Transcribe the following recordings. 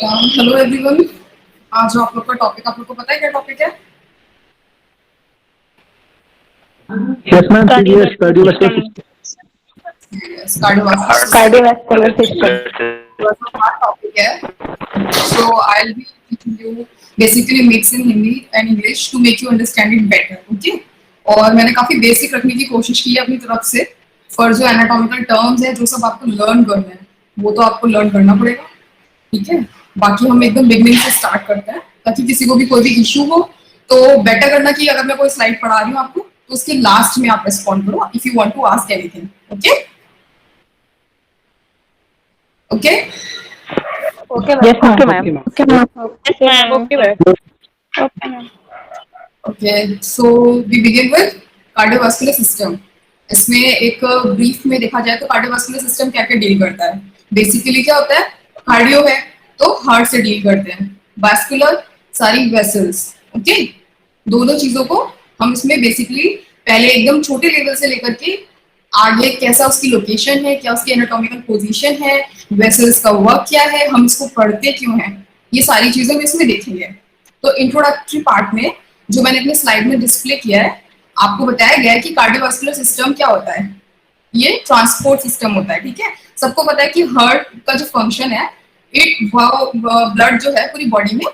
Hello everyone. आज जो आप लोग का टॉपिक, आप लोग को पता है क्या टॉपिक है? Yes, ma'am. CVS cardiovascular system. Cardiovascular system. Topic है। So I will be teaching you basically mix in Hindi and English to make you understand it better. Okay, और मैंने काफी बेसिक रखने की कोशिश की है अपनी तरफ से। फॉर जो एनाटॉमिकल टर्म्स है, जो सब आपको लर्न करना है, वो तो आपको लर्न करना पड़ेगा। ठीक है, बाकी हम एकदम बिगनिंग से स्टार्ट करते हैं ताकि किसी को भी कोई भी इशू हो तो बेटर करना कि अगर मैं कोई स्लाइड पढ़ा रही हूँ आपको तो उसके लास्ट में आप रिस्पॉन्ड करो if you want to ask anything. Okay okay Okay, Yes, ma'am. ma'am. Okay, ma'am. Okay, ma'am. Okay, ma'am. Okay, ma'am. Okay so we begin with cardiovascular system. इसमें एक ब्रीफ में देखा जाए तो कार्डियोवास्कुलर सिस्टम क्या क्या deal करता है। बेसिकली क्या होता है, कार्डियो है तो हार्ट से डील करते हैं, वास्कुलर सारी वेसल्स। ओके, दोनों चीजों को हम इसमें बेसिकली पहले एकदम छोटे लेवल से लेकर के आगे कैसा उसकी लोकेशन है, क्या उसकी एनाटॉमिकल पोजीशन है, वेसल्स का वर्क क्या है, हम इसको पढ़ते क्यों हैं, ये सारी चीजें हम इसमें देखेंगे। तो इंट्रोडक्टरी पार्ट में जो मैंने अपने स्लाइड में डिस्प्ले किया है, आपको बताया गया है कि कार्डियोवास्कुलर सिस्टम क्या होता है। ये ट्रांसपोर्ट सिस्टम होता है। ठीक है, सबको पता है कि हार्ट का जो फंक्शन है, इट ब्लड जो है पूरी बॉडी में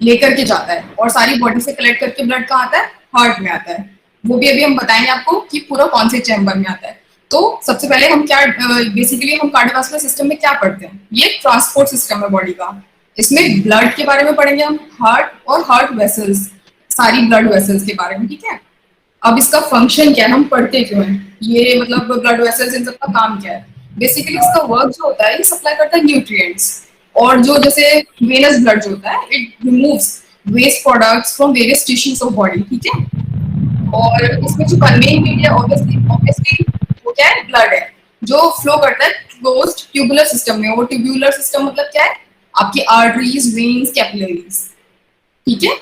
लेकर के जाता है और सारी बॉडी से कलेक्ट करके ब्लड कहाँ आता है, हार्ट में आता है। वो भी अभी हम बताएंगे आपको कि पूरा कौन से चैम्बर में आता है। तो सबसे पहले हम क्या बेसिकली हम कार्डियोवास्कुलर सिस्टम में क्या पढ़ते हैं, ये ट्रांसपोर्ट सिस्टम है बॉडी का। इसमें ब्लड के बारे में पढ़ेंगे हम, हार्ट और हार्ट वेसल्स, सारी ब्लड वेसल्स के बारे में। ठीक है, अब इसका फंक्शन क्या है, हम पढ़ते क्यों हैं, ये मतलब ब्लड वेसल्स इन सब का काम क्या है। बेसिकली इसका वर्क जो होता है, ये सप्लाई करता है न्यूट्रिएंट्स, और जो जैसे वेनस ब्लड जो होता है, it removes waste products from various tissues of body. ठीक है, और इसमें जो मेन मीडिया ऑब्वियसली वो क्या है, ब्लड है, जो फ्लो करता है क्लोज्ड ट्यूबुलर सिस्टम में। वो ट्यूबुलर सिस्टम मतलब क्या है, आपकी आर्टरीज, वेन्स, कैपिलरीज। ठीक है,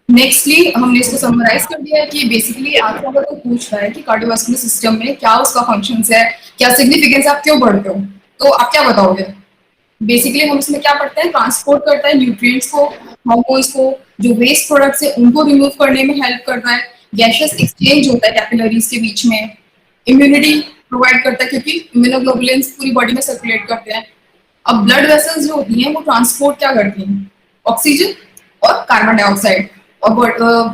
नेक्स्टली हमने इसको समराइज कर दिया है कि बेसिकली आपको अगर कोई पूछ रहा है कि कार्डियोवास्कुलर सिस्टम में क्या उसका फंक्शंस है, क्या सिग्निफिकेंस, आप क्यों पढ़ते हो, तो आप क्या बताओगे। बेसिकली हम इसमें क्या पढ़ते हैं, ट्रांसपोर्ट करता है न्यूट्रिएंट्स को, हार्मोन्स को, जो वेस्ट प्रोडक्ट्स है उनको रिमूव करने में हेल्प करता है, गैसियस एक्सचेंज होता है कैपिलरीज के बीच में, इम्यूनिटी प्रोवाइड करता है क्योंकि इम्यूनोग्लोबुलिन्स पूरी बॉडी में सर्कुलेट करते हैं। अब ब्लड वेसल्स जो होती हैं वो ट्रांसपोर्ट क्या करती हैं, ऑक्सीजन और कार्बन डाइऑक्साइड, और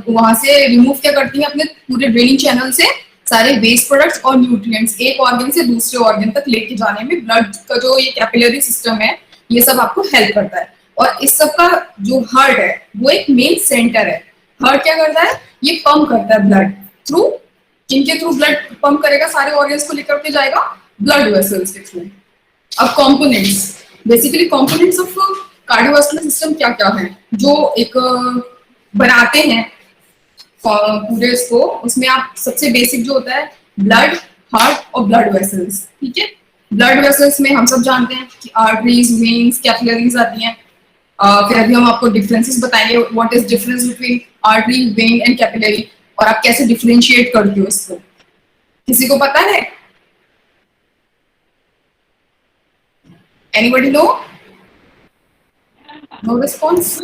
वहां से रिमूव क्या करती हैं अपने पूरे ड्रेनिंग चैनल से सारे वेस्ट प्रोडक्ट्स और न्यूट्रिएंट्स एक ऑर्गन से दूसरे ऑर्गन तक लेके जाने में ब्लड का जो ये कैपिलरी सिस्टम है, ये सब आपको हेल्प करता है। और इस सब का जो हार्ट है वो एक मेन सेंटर है। हार्ट क्या करता है, ये पंप करता है ब्लड थ्रू, किनके थ्रू ब्लड पंप करेगा, सारे ऑर्गन्स को लेकर के जाएगा, ब्लड वेसल्स के थ्रू। अब components, basically components of cardiovascular system क्या क्या है जो एक बनाते हैं पूरे इसको, उसमें आप सबसे बेसिक जो होता है ब्लड, हार्ट और ब्लड वेसल्स। ठीक है, ब्लड वेसल्स में हम सब जानते हैं कि आर्टरीज, वेन्स, कैपिलरीज आती हैं। फिर अभी हम आपको डिफरेंसेस बताएंगे, what is difference between artery, when and capillary, और आप कैसे डिफरेंशिएट करते हो इसको। किसी को पता है, anybody know? No response?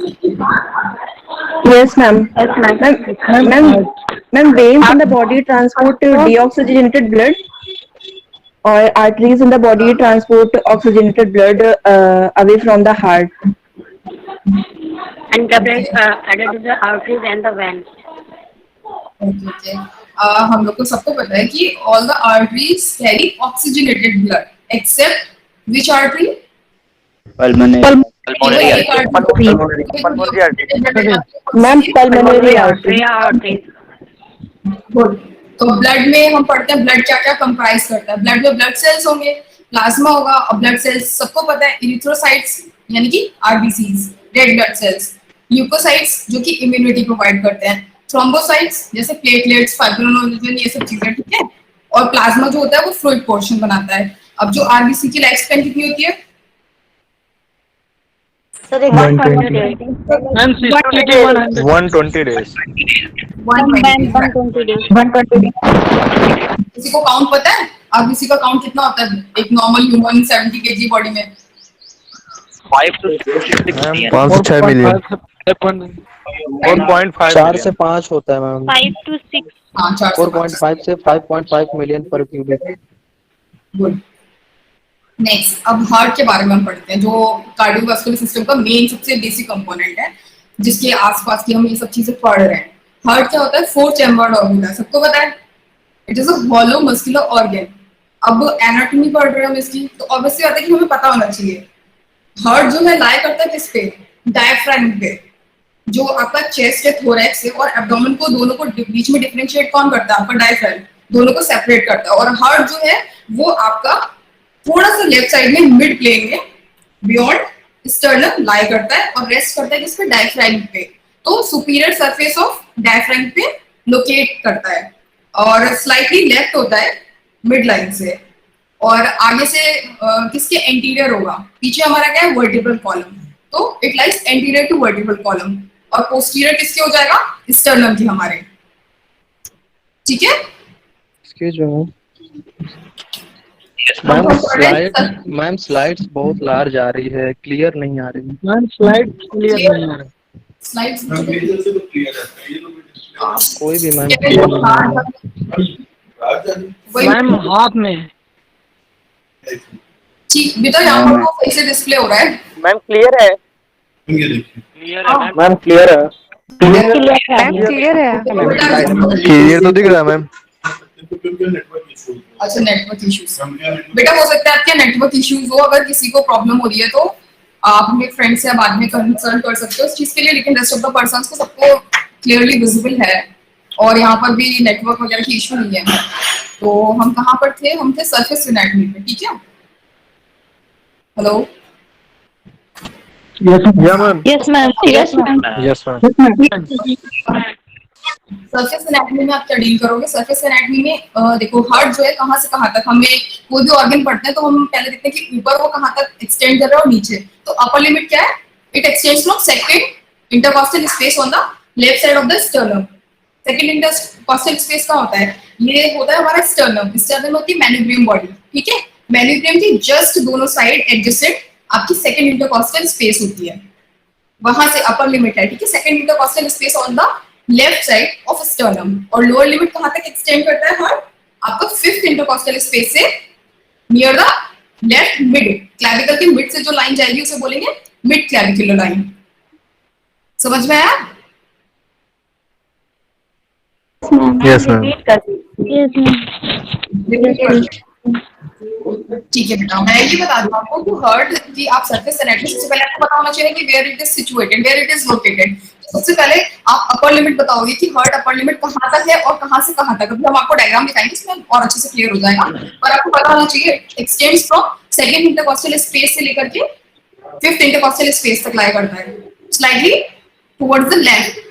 Yes, ma'am. Yes, ma'am. Ma'am, veins in the body transport deoxygenated blood, or arteries in the body transport oxygenated blood away from the heart. And the blood added to the arteries and the veins. Okay. हम लोग को सबको पता है कि all the arteries carry oxygenated blood except which artery? Pulmonary. Ma'am, pulmonary artery. Good. तो blood में हम पढ़ते हैं ब्लड क्या क्या कंप्राइज करता है। ब्लड में ब्लड सेल्स होंगे, प्लाज्मा होगा, और ब्लड सेल्स सबको पता है, इरिथ्रोसाइट्स यानी कि RBCs, red blood cells, leukocytes जो कि इम्यूनिटी प्रोवाइड करते हैं, थ्रोम्बोसाइट्स जैसे प्लेटलेट्स, फाइब्रिनोजेन, ये सब चीजें। ठीक है, और प्लाज्मा जो होता है वो फ्लूइड पोर्शन बनाता है। अब जो आरबीसी की लाइफ स्पैन कितनी होती है? So they got 120 days. And systolic 120 days. 120 days. 120 days. किसी को काउंट पता है अब किसी का काउंट कितना होता है एक नॉर्मल ह्यूमन 70 केजी बॉडी में? 5 to 6 million. 5 से 6 मिलियन 4.5 4 से 5 होता है मैम 5 to 6. हाँ 4.5 से 5.5 मिलियन पर क्यूबिक गुड। नेक्स्ट अब हार्ट के बारे में हम पढ़ते हैं, जो कार्डियोवास्कुलर सिस्टम का मेन सबसे बेसिक कंपोनेंट है, जिसके आसपास की हम ये सब चीजें पढ़ रहे हैं। हार्ट क्या होता है? 4 चैम्बर्ड ऑर्गन है, सबको पता है। It is a hollow muscular organ. अब एनाटॉमी पढ़ रहे हैं हम इसकी, तो ऑब्वियसली बात है कि हमें पता होना चाहिए। हार्ट जो है लाए करता है किस पे? डायफ्राम पे। जो आपका चेस्ट है, थोरैक्स है और एब्डोमेन को दोनों को बीच में डिफरेंशिएट कौन करता है? आपका डायफ्राम दोनों को सेपरेट करता है। और हार्ट जो है वो आपका थोड़ा सा लेफ्ट साइड में मिड प्लेन में बियॉन्ड स्टर्नम लाई करता है और रेस्ट करता है किस पे? डायफ्राम पे। तो सुपीरियर सरफेस ऑफ डायफ्राम पे लोकेट करता है और स्लाइटली लेफ्ट होता है मिड लाइन से। और आगे से किसके एंटीरियर होगा? पीछे हमारा क्या है? Vertebral column. तो it lies anterior to vertebral column. और पोस्टीरियर किसके हो जाएगा? स्टर्नम की हमारे। ठीक है? एक्सक्यूज मी मैम स्लाइड्स बहुत लार्ज आ रही है, क्लियर नहीं आ रही मैम स्लाइड क्लियर नहीं आ रहा। स्लाइड्स कोई भी मैम मैम हाथ में ठीक बेटा, यहाँ पर वो सही से डिस्प्ले हो रहा है। मैम क्लियर है? Clear है मैम क्लियर है क्लियर है। क्लियर तो दिख रहा है मैम। अच्छा नेटवर्क इश्यूज बेटा, हो सकता है आपके नेटवर्क इश्यूज हो। अगर किसी को प्रॉब्लम हो रही है तो आप अपने फ्रेंड से बाद में कंसल्ट कर सकते हो इस चीज के लिए, लेकिन रेस्ट ऑफ द पर्संस को सबको क्लियरली विजिबल है और यहाँ पर भी नेटवर्क वगैरह की इशू नहीं है। तो हम कहाँ पर थे? हम थे सरफेस एनाटॉमी पे। ठीक है, hello ma'am Yes ma'am. Yes ma'am. Yes ma'am surface anatomy में आप क्या डील करोगे? सरफेस एनाटॉमी में देखो हार्ट जो है कहाँ से कहाँ तक, हमें कोई भी ऑर्गन पढ़ते हैं तो हम पहले देखते हैं कि ऊपर वो कहाँ तक एक्सटेंड कर रहा है और नीचे। तो अपर लिमिट क्या है? It extends from second intercostal space on the left side of the sternum. Second intercostal space कहाँ होता है? ये होता है हमारा स्टर्नम। स्टर्नम होती है मैन्यूब्रियम बॉडी। ठीक है, मैन्यूब्रियम की जस्ट दोनों साइड एडजेसेंट आपकी सेकंड इंटरकॉस्टल स्पेस होती है, वहां से अपर लिमिट है। ठीक है, second intercostal space on the left side of sternum. और लोअर लिमिट कहां तक एक्सटेंड करता है हार्ट? आपका फिफ्थ इंटरकॉस्टल स्पेस से near the left mid clavicle के मिड से जो लाइन जाएगी उसे बोलेंगे मिड क्लैविकुलर लाइन। समझ में आया? Yes ma'am Yes ma'am. ठीक है बेटा, मैं ये बता दूं आपको कि हार्ट की आप सरफेस एनाटॉमी से पहले आपको पता होना चाहिए कि where it is situated, where it is located. तो सबसे पहले आप अपर लिमिट बताओगे कि हार्ट अपर लिमिट कहाँ तक है और कहाँ से कहाँ तक। अभी हम आपको डायग्राम दिखाएंगे, इसमें और अच्छे से क्लियर हो जाएगा। पर आपको पता होना चाहिए extends from second intercostal space से लेकर के फिफ्थ इंटरकॉस्टल स्पेस तक लाया करता है, स्लाइटली टुवर्ड्स द लेफ्ट।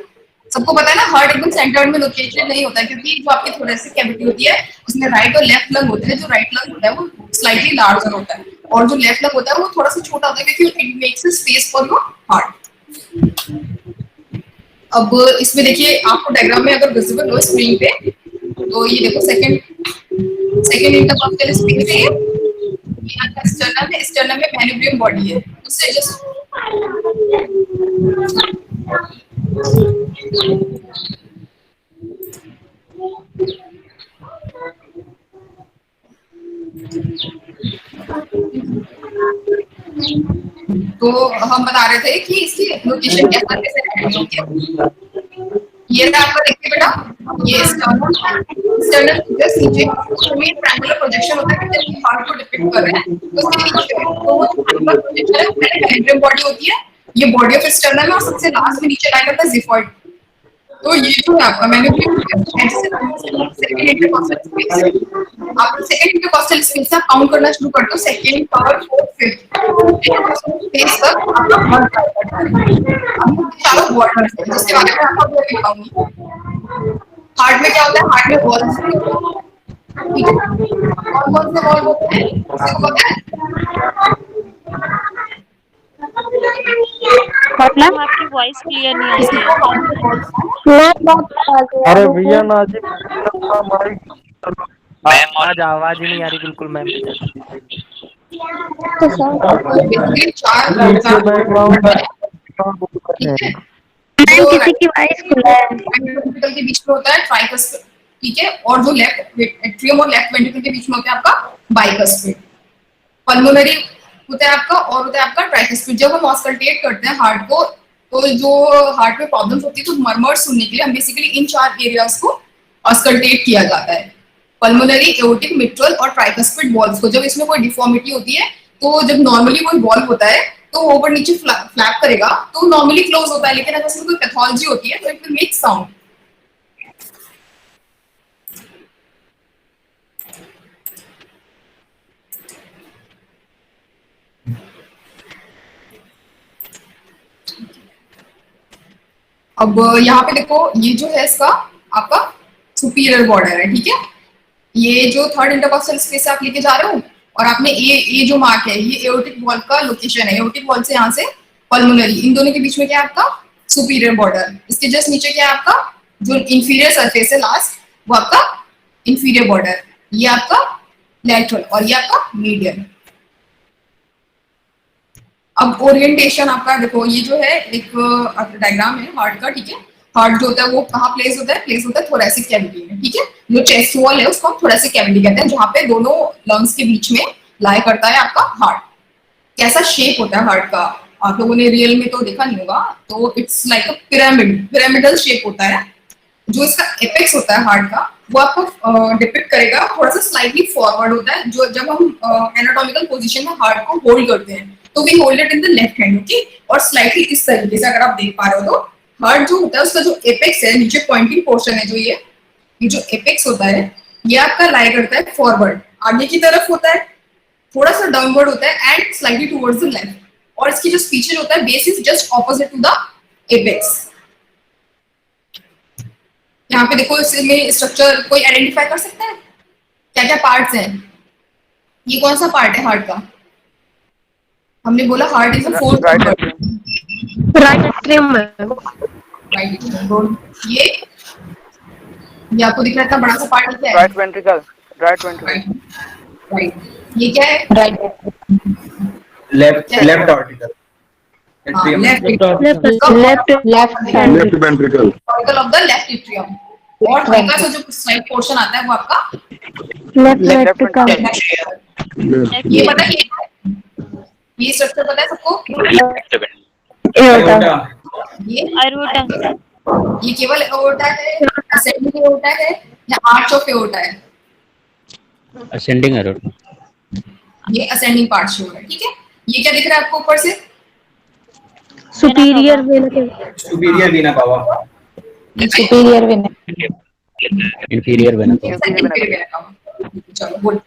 सबको पता है ना, हार्ट एकदम सेंटर में लोकेटेड नहीं होता है, क्योंकि जो आपकी थोरेसिक कैविटी होती है उसमें राइट और लेफ्ट लंग होते हैं। जो राइट लंग होता है वो स्लाइटली लार्जर होता है और जो लेफ्ट लंग होता है वो थोड़ा सा छोटा होता है, क्योंकि it makes a space for your heart. अब इसमें देखिए आपको डायग्राम में अगर विजिबल हो स्क्रीन पे, तो ये देखो सेकंड इंटरकॉस्टल स्पेस है, ये आपका स्टर्नम है। स्टर्नम में मैन्यूब्रियम बॉडी है, उससे जस्ट तो हम बता रहे थे कि इसकी लोकेशन क्या है। ये रहा आपका, देखिए बेटा, ये स्टर्नम जस्ट नीचे में ट्रायंगुलर प्रोजेक्शन होता है कि हार्ट को डिपिक्ट कर रहे हैं, तो उसके नीचे तो वो ट्रायंगुलर प्रोजेक्शन है, पहले मैन्यूब्रियम बॉडी होती है, ये बॉडी ऑफ स्टर्नम है और सबसे लास्ट में नीचे लाया करता है जिफॉइड। तो ये जो है आपका मैन्यूब्रियम सेकंड इंटरकॉस्टल स्पेस। आप सेकंड इंटरकॉस्टल स्पेस से काउंट करना शुरू कर दो, second, third, fourth, fifth space तक आपका हार्ट करता है। अब चारों वर्ड जिसके बारे में आपको बताऊंगी। हार्ट में क्या होता है? हार्ट में वॉल्स होते हैं। ठीक है, कौन-कौन से वॉल्व होते हैं किसी को पता है? मैम आपकी वॉइस क्लियर नहीं आ किसी रही को है। कौन से वॉल्स हैं? अरे भैया नाजिब माइक मैम और आज आवाज ही नहीं आ रही बिल्कुल मैम की तरफ। बेसिकली चार पीछे बैकग्राउंड ठीक है, मैम जो किसी की वॉइस खुला है। राइट वेंट्रिकल के बीच में होता है ट्राइकस्पिड, ठीक है, और जो लेफ्ट एट्रियम और लेफ्ट वेंट्रिकल के बीच में होता है आपका बाइकस्पिड। पल्मोनरी होता है आपका और होता है आपका ट्राइकस्पिड। जब हम ऑस्कल्टेट करते हैं हार्ट को, तो जो हार्ट में प्रॉब्लम्स होती है तो मरमर्स सुनने के लिए हम बेसिकली इन चार एरियाज को ऑस्कल्टेट किया जाता है, पल्मोनरी, एओर्टिक, मिट्रल और ट्राइकस्पिड वॉल्व्स को। जब इसमें कोई डिफॉर्मिटी होती है, तो जब नॉर्मली कोई वॉल्व होता है तो वो ऊपर नीचे फ्लैप करेगा तो नॉर्मली क्लोज होता है, लेकिन अगर इसमें कोई पैथोलॉजी होती है तो इट विल मेक साउंड। अब यहाँ पे देखो, ये जो है इसका आपका सुपीरियर बॉर्डर है, ठीक है। ये जो थर्ड इंटरकॉस्टल स्पेस से आप लेके जा रहे हो, और आपने ये जो मार्क है, ये एओर्टिक वॉल्व का लोकेशन है। एओर्टिक वॉल्व से यहाँ से पल्मोनरी, इन दोनों के बीच में क्या है आपका सुपीरियर बॉर्डर। इसके जस्ट नीचे क्या है आपका जो इंफीरियर सरफेस है लास्ट, वो आपका इंफीरियर बॉर्डर। ये आपका लैटरल और ये आपका मीडियल। अब ओरिएंटेशन आपका देखो, ये जो है एक डायग्राम है हार्ट का, ठीक है। हार्ट जो होता है वो कहाँ प्लेस होता है? प्लेस होता है थोरेसिक कैविटी में, ठीक है। जो चेस्ट वॉल है उसको हम थोरेसिक कैविटी कहते हैं, जहाँ पे दोनों लंग्स के बीच में लाई करता है आपका हार्ट। कैसा शेप होता है हार्ट का? आप लोगों ने रियल में तो देखा नहीं होगा, तो it's like a pyramidal shape होता है। जो इसका एपेक्स होता है हार्ट का, वो आपको डिपिक्ट करेगा, थोड़ा सा स्लाइटली फॉरवर्ड होता है। जो जब हम एनाटॉमिकल पोजीशन में हार्ट को होल्ड करते हैं तो we hold it in the left hand, okay. और स्लाइटली इस तरीके से अगर आप देख पा रहे हो, तो हार्ट जो होता है उसका जो एपेक्स है, नीचे पॉइंटिंग पोर्शन है, जो ये जो एपेक्स होता है, ये आपका लाई करता है फॉरवर्ड, आगे की तरफ होता है, थोड़ा सा डाउनवर्ड होता है and slightly towards the left. और इसकी जो स्पीचेज होता है, base is just opposite to the apex. यहाँ पे देखो, इसमें स्ट्रक्चर कोई आइडेंटिफाई कर सकता है क्या क्या पार्ट्स हैं? ये कौन सा पार्ट है हार्ट का? हमने बोला heart is a fourth right right atrium में। राइट। ये आपको दिख रहा है, इतना बड़ा सा पार्ट क्या है? Right ventricle. Right ventricle. Right. ये क्या है? Right left auricle left left ventricle auricle of the left atrium. और हल्का सा जो स्लाइड पोर्शन आता है वो आपका लेफ्ट वेंट्रिकल। ये पता है, ये स्ट्रक्चर पता है सबको? एओर्टा। ये एओर्टा। ये केवल एओर्टा है, असेंडिंग एओर्टा है या आर्च ऑफ एओर्टा है? Ascending aorta. ये असेंडिंग पार्ट शो है, ठीक है। ये क्या दिख रहा है आपको ऊपर से? Superior vena. सुपीरियर वीना कावा। Superior vena. इंफीरियर वीना कावा। चलो गुड।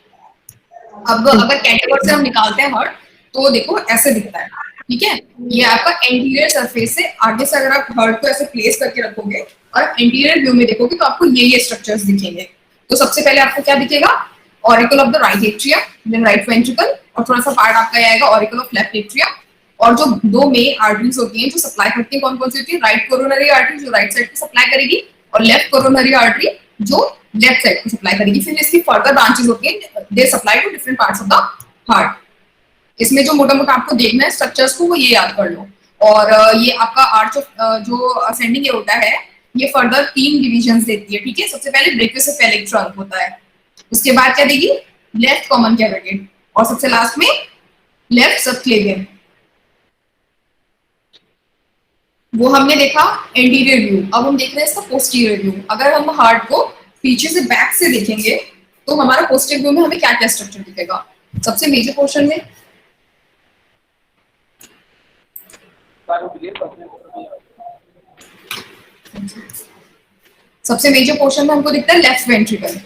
अब अगर कैटेगरी से हम निकालते हैं हार्ट, तो देखो ऐसे दिखता है, ठीक है। ये आपका एंटीरियर सरफेस से आगे से अगर आप हार्ट को ऐसे प्लेस करके रखोगे और एंटीरियर व्यू में देखोगे, तो आपको ये स्ट्रक्चर्स दिखेंगे। तो सबसे पहले आपको क्या दिखेगा? Auricle of the right atrium, then right ventricle, और थोड़ा सा पार्ट आपका आएगा ऑरिकल ऑफ लेफ्ट एट्रियम। और जो दो मेन आर्टरीज होती हैं जो सप्लाई करती है, कौन कौन सी होती है? राइट कोरोनरी आर्टरी जो राइट साइड को सप्लाई करेगी, और लेफ्ट कोरोनरी आर्टरी जो लेफ्ट साइड को सप्लाई करेगी। फिर इसकी फर्दर ब्रांचेस होती हैं, they supply to different parts of the heart. इसमें जो मोटा मोटा आपको देखना है स्ट्रक्चर्स को, वो ये याद कर लो। और ये आपका आर्च ऑफ जो असेंडिंग एओर्टा है, ये फर्दर 3 डिविजन्स देती है, ठीक है। सबसे पहले ब्रेकियोसेफेलिक ट्रंक होता है, उसके बाद क्या देगी? लेफ्ट कॉमन कैविटी, और सबसे लास्ट में लेफ्ट सबक्लेवियन। वो हमने देखा एंटीरियर व्यू। अब हम देख रहे हैं इसका पोस्टीरियर व्यू। अगर हम हार्ट को पीछे से बैक से देखेंगे, तो हमारा पोस्टीरियर व्यू में हमें क्या क्या स्ट्रक्चर दिखेगा? सबसे मेजर पोर्शन में हमको दिखता है लेफ्ट वेंट्रिकल,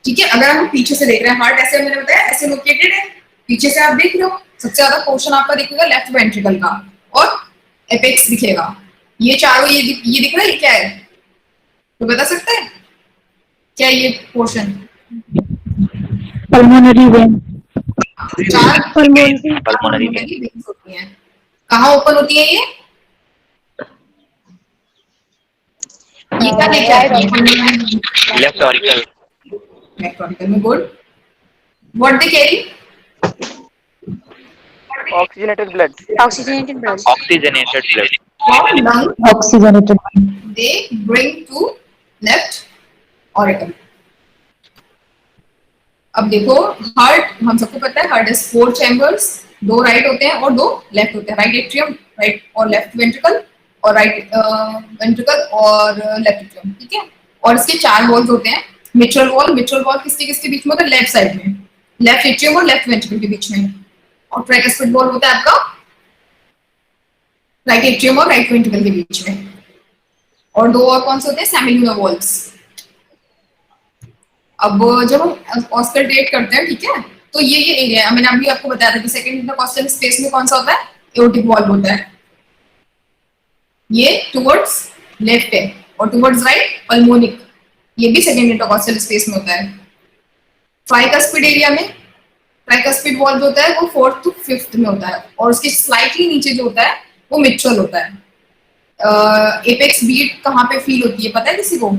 ठीक है। अगर हम पीछे से देख रहे हैं, हार्ट ऐसे मैंने बताया ऐसे लोकेटेड है, पीछे से आप देख रहे हो, सबसे ज्यादा पोर्शन आपका दिखेगा लेफ्ट वेंट्रिकल का, और एपेक्स दिखेगा। ये चारों ये दिख रहा है, ये क्या है? तो बता सकते हैं क्या ये पोर्शन? Pulmonary vein. चार पल्मोनरी वेन्स होती हैं। कहाँ ओपन होती है ये क्या लेके आती है? Left auricle. लेफ्ट ऑर्टिकल में, good. What they carry? Oxygenated blood. Oxygenated blood. Oxygenated blood. From lung Oxygenated. they bring to left auricle. अब देखो हार्ट, हम सबको पता है हार्ट इज 4 चैम्बर्स, 2 राइट होते हैं और 2 लेफ्ट होते हैं, राइट एट्रियम, राइट और लेफ्ट वेंट्रिकल, और राइट वेंट्रिकल और लेफ्ट एट्रियम, ठीक है। और इसके 4 वॉल्स होते हैं। मिट्रल वॉल किसके किसके बीच में होता है? लेफ्ट साइड में, लेफ्ट एट्रियम और लेफ्ट वेंट्रिकल के बीच में। और ट्राइकस्पिड वॉल होता है आपका राइट एट्रियम और राइट वेंट्रिकल के बीच में। और 2 और कौन से होते हैं? Semilunar walls. अब जब हम ऑस्कल्टेट करते हैं, ठीक है, तो ये एरिया है, मैंने अभी आपको बताया था कि सेकंड इंटरकॉस्टल स्पेस में कौन सा होता है? एओर्टिक वॉल्व होता है। ये टुवर्ड्स लेफ्ट है और टुवर्ड्स राइट पल्मोनिक, ये भी सेकंड इंटरकॉस्टल स्पेस में होता है। ट्राइकस्पिड एरिया में ट्राइकस्पिड वॉल्व होता है वो 4th to 5th में होता है, और उसके स्लाइटली नीचे जो होता है वो मिट्रल होता है। एपेक्स बीट कहाँ पे फील होती है पता है किसी को?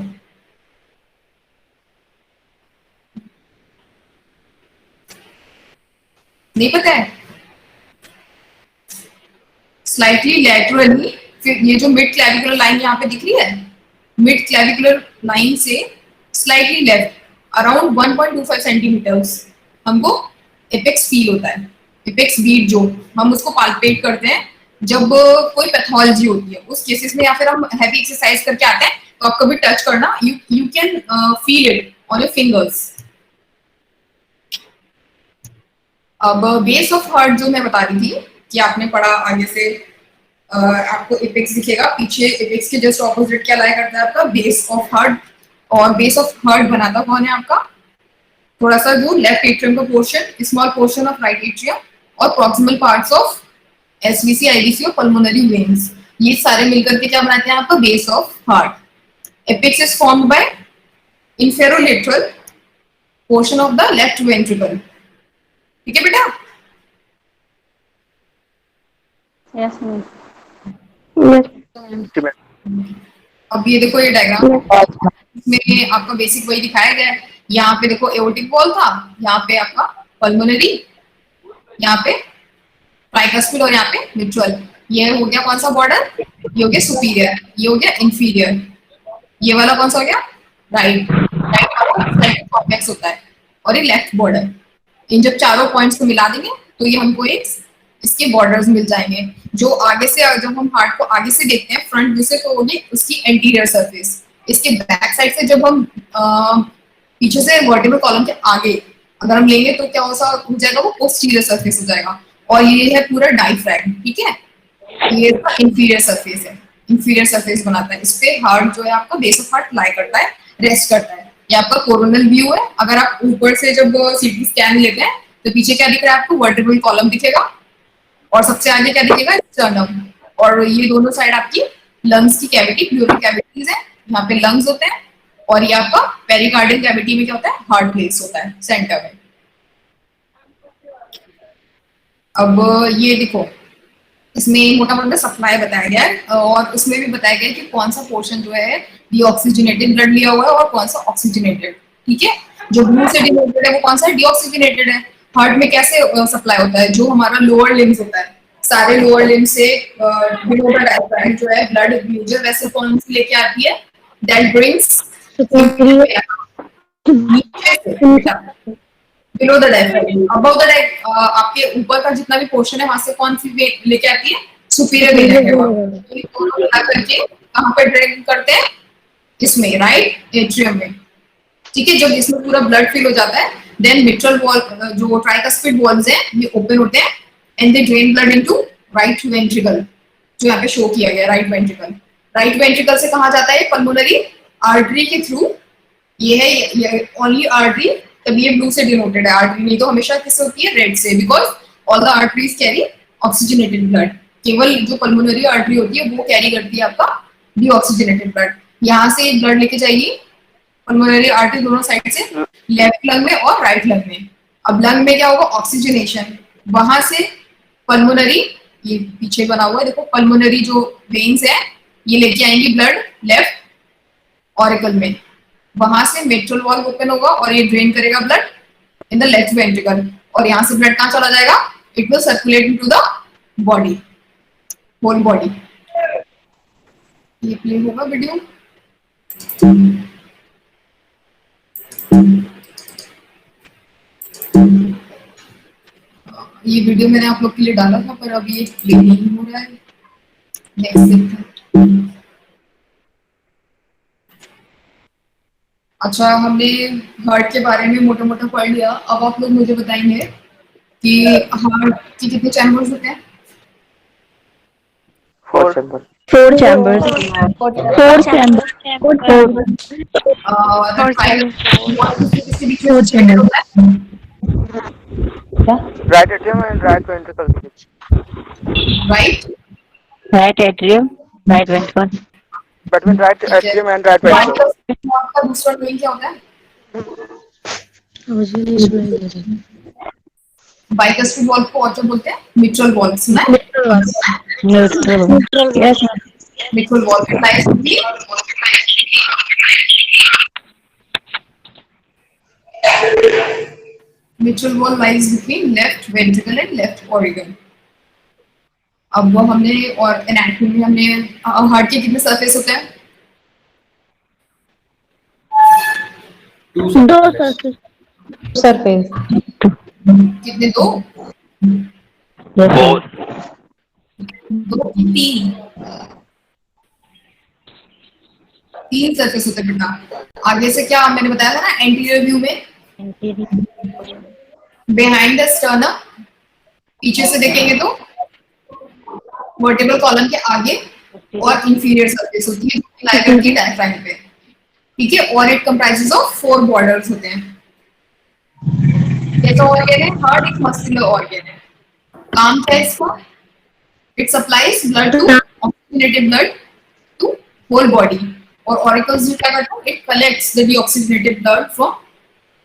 नहीं पता है? स्लाइटली लैटरली, फिर ये जो मिड क्लैविकुलर लाइन यहाँ पे दिख रही है, मिड क्लैविकुलर लाइन से स्लाइटली लेफ्ट अराउंड 1.25 सेंटीमीटर्स हमको एपेक्स फील होता है। एपेक्स बीट जो हम उसको पाल्पेट करते हैं जब कोई पैथोलॉजी होती है उस केसेस में, या फिर हम हैवी एक्सरसाइज करके आते हैं तो आप कभी टच करना, you can feel it on your fingers. अब बेस ऑफ हार्ट जो मैं बता रही थी कि आपने पढ़ा आगे से, आपको एपेक्स दिखेगा, पीछे एपेक्स के जस्ट ऑपोजिट क्या लाया करता है आपका? Base of heart. और बेस ऑफ हार्ट बनाता कौन है आपका? थोड़ा सा जो लेफ्ट एट्रियम का portion, small portion of right atrium और proximal parts of SVC, IVC और पल्मोनरी वेन्स, ये सारे मिलकर के क्या बनाते हैं आपका? Base of heart. Apex is formed by inferolateral portion of the left ventricle, ठीक है बेटा? Yes, ma'am. अब ये देखो ये डायग्राम, इसमें आपका बेसिक वही दिखाया गया है। यहाँ पे देखो एओर्टिक वॉल था, यहाँ पे आपका पल्मोनरी, यहाँ पे ट्राइकस्पिड और यहाँ पे मिट्रल। ये हो गया कौन सा बॉर्डर? ये हो गया सुपीरियर, ये हो गया इंफीरियर, ये वाला कौन सा हो गया? राइट। राइट कॉम्प्लेक्स होता है और ये लेफ्ट बॉर्डर। इन जब चारों पॉइंट्स को मिला देंगे तो ये हमको एक इसके बॉर्डर्स मिल जाएंगे। जो आगे से, जब हम हार्ट को आगे से देखते हैं फ्रंट व्यू से, तो होगी उसकी एंटीरियर सरफेस। इसके बैक साइड से जब हम पीछे से वर्टिब्रल कॉलम के आगे अगर हम लेंगे तो क्या हो जाएगा? वो पोस्टीरियर सरफेस हो जाएगा। और ये है पूरा डायफ्रैगम, ठीक है? ये इसका इंफीरियर सरफेस है, इंफीरियर सरफेस बनाता है। इस पे हार्ट जो है आपका बेस ऑफ हार्ट लाई करता है, रेस्ट करता है। ये आपका कोरोनल व्यू है। अगर आप ऊपर से जब सीटी स्कैन लेते हैं तो पीछे क्या दिख रहा है आपको? वर्टिब्रल कॉलम दिखेगा, और सबसे आगे क्या दिखेगा? स्टर्नम। और ये दोनों साइड आपकी लंग्स की कैविटी, प्लूरल कैविटीज है, यहाँ पे लंग्स होते हैं। और ये आपका पेरिकार्डियल कैविटी में क्या होता है? हार्ट प्लेस होता है सेंटर में। अब ये देखो, इसमें मोटा मोटा सप्लाई बताया गया है, और उसमें भी बताया गया है कि कौन सा पोर्शन जो है डीऑक्सीजनेटेड ब्लड लिया हुआ है और कौन सा ऑक्सीजनेटेड, ठीक है? जो ब्लू से डिनोटेड है वो कौन सा है? डीऑक्सीजनेटेड है। हार्ट में कैसे सप्लाई होता है? जो हमारा लोअर लिम्स होता है, सारे लोअर लिम्स से जो है ब्लड मेजर वेसल कौन सी लेके आती है? That brings below the diaphragm, above the आपके ऊपर का जितना भी पोर्शन है वहां से कौन सी लेके आती है? सुपीरियर वेन है। दोनों मिला करके कहां पर ड्रेन करते हैं? इसमें राइट एट्रियम में, ठीक है? जब इसमें पूरा ब्लड फिल हो जाता है देन मिट्रल वॉल, जो ट्राइकस्पिड वॉल्स हैं ये ओपन होते हैं and they drain blood into right ventricle, जो यहाँ पे शो किया गया राइट वेंट्रिकल। राइट वेंट्रिकल से कहाँ जाता है? पल्मोनरी आर्टरी के थ्रू। ये है ये ओनली आर्टरी, तभी ये ब्लू से डिनोटेड है। आर्टरी नहीं तो हमेशा किससे होती है? रेड से, because all the arteries carry oxygenated blood. केवल जो पल्मोनरी आर्टरी होती है वो कैरी करती है आपका डीऑक्सीजनेटेड ब्लड। यहाँ से ब्लड लेके जाइए पल्मोनरी आर्टरी दोनों साइड से, लेफ्ट लंग में और राइट लंग में। अब लंग में क्या होगा? ऑक्सीजनेशन। वहां से पल्मोनरी, ये पीछे बना हुआ है देखो, पल्मोनरी जो वेन्स है ये लेके आएंगी ब्लड लेफ्ट ऑरिकल में। वहां से मेट्रल वॉल्व ओपन होगा और ये ड्रेन करेगा blood in the left ventricle, और यहाँ से ब्लड कहाँ चला जाएगा, it will circulate into the body, whole body. ये प्ले होगा वीडियो। ये वीडियो मैंने आप लोग के लिए डाला था पर अभी ये प्ले नहीं हो रहा है। नेक्स्ट देखते हैं। अच्छा, हमने हार्ट के बारे में मोटा मोटा पढ़ लिया। अब आप लोग मुझे बताएंगे कि हार्ट के कितने चैम्बर्स होते हैं। 4 chambers. 4 chambers. 4 chambers. 4. किसके बीच में सेपरेट होता है? Right atrium and right ventricle. Right, Right atrium, right ventricle. Between right atrium and right ventricle. आपका दूसरा ट्वेन क्या होता है? बाइकस्ट्रिक वॉल्व को और क्या बोलते हैं? मिट्रल वॉल्व, सुना है? Neutral. Yes, ma'am. Mitral valve lies mitral valve lies between left ventricle and left organ. अब वो हमने और एनाटॉमी में हमने हार्ट के कितने सरफेस होते हैं? 2 surface. कितने? 2 3 3 सरफेस होते हैं बेटा। आगे से क्या मैंने बताया था ना, एंटीरियर व्यू में बिहाइंड द स्टर्नम, पीछे से देखेंगे तो वर्टिब्रल कॉलम के आगे और इंफीरियर सरफेस होती है लाई करती है डायफ्राम पे, ठीक है। और इट कंप्राइजेस ऑफ 4 बॉर्डर्स होते हैं। कैसा ऑर्गन है हार्ट? एक मस्कुलर ऑर्गन है। काम क्या है इसका? It supplies blood to oxygenated blood to whole body, और ऑरिकल्स जो क्या करता है, it collects the deoxygenated blood from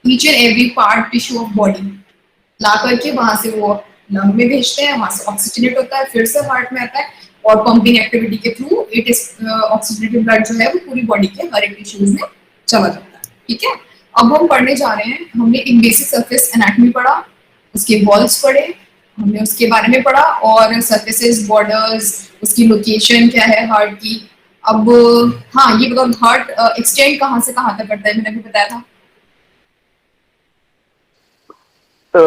each and every part tissue of body, ला करके वहां से वो लंग में भेजते हैं, वहां से ऑक्सीजनेट होता है, फिर से हार्ट में आता है, और पंपिंग एक्टिविटी के through it is oxygenated blood जो है वो पूरी बॉडी के हर एक टिश्यूज में चला जाता है, ठीक है। अब हम पढ़ने जा रहे हैं, हमने एक बेसिक सरफेस एनाटॉमी पढ़ा, उसके वॉल्स पढ़े, हमने उसके बारे में पढ़ा, और सरफेसेस, बॉर्डर्स, उसकी लोकेशन क्या है हार्ट की। अब हाँ, ये बताओ हार्ट एक्सटेंड कहाँ से कहाँ तक करता है? मैंने अभी बताया था। और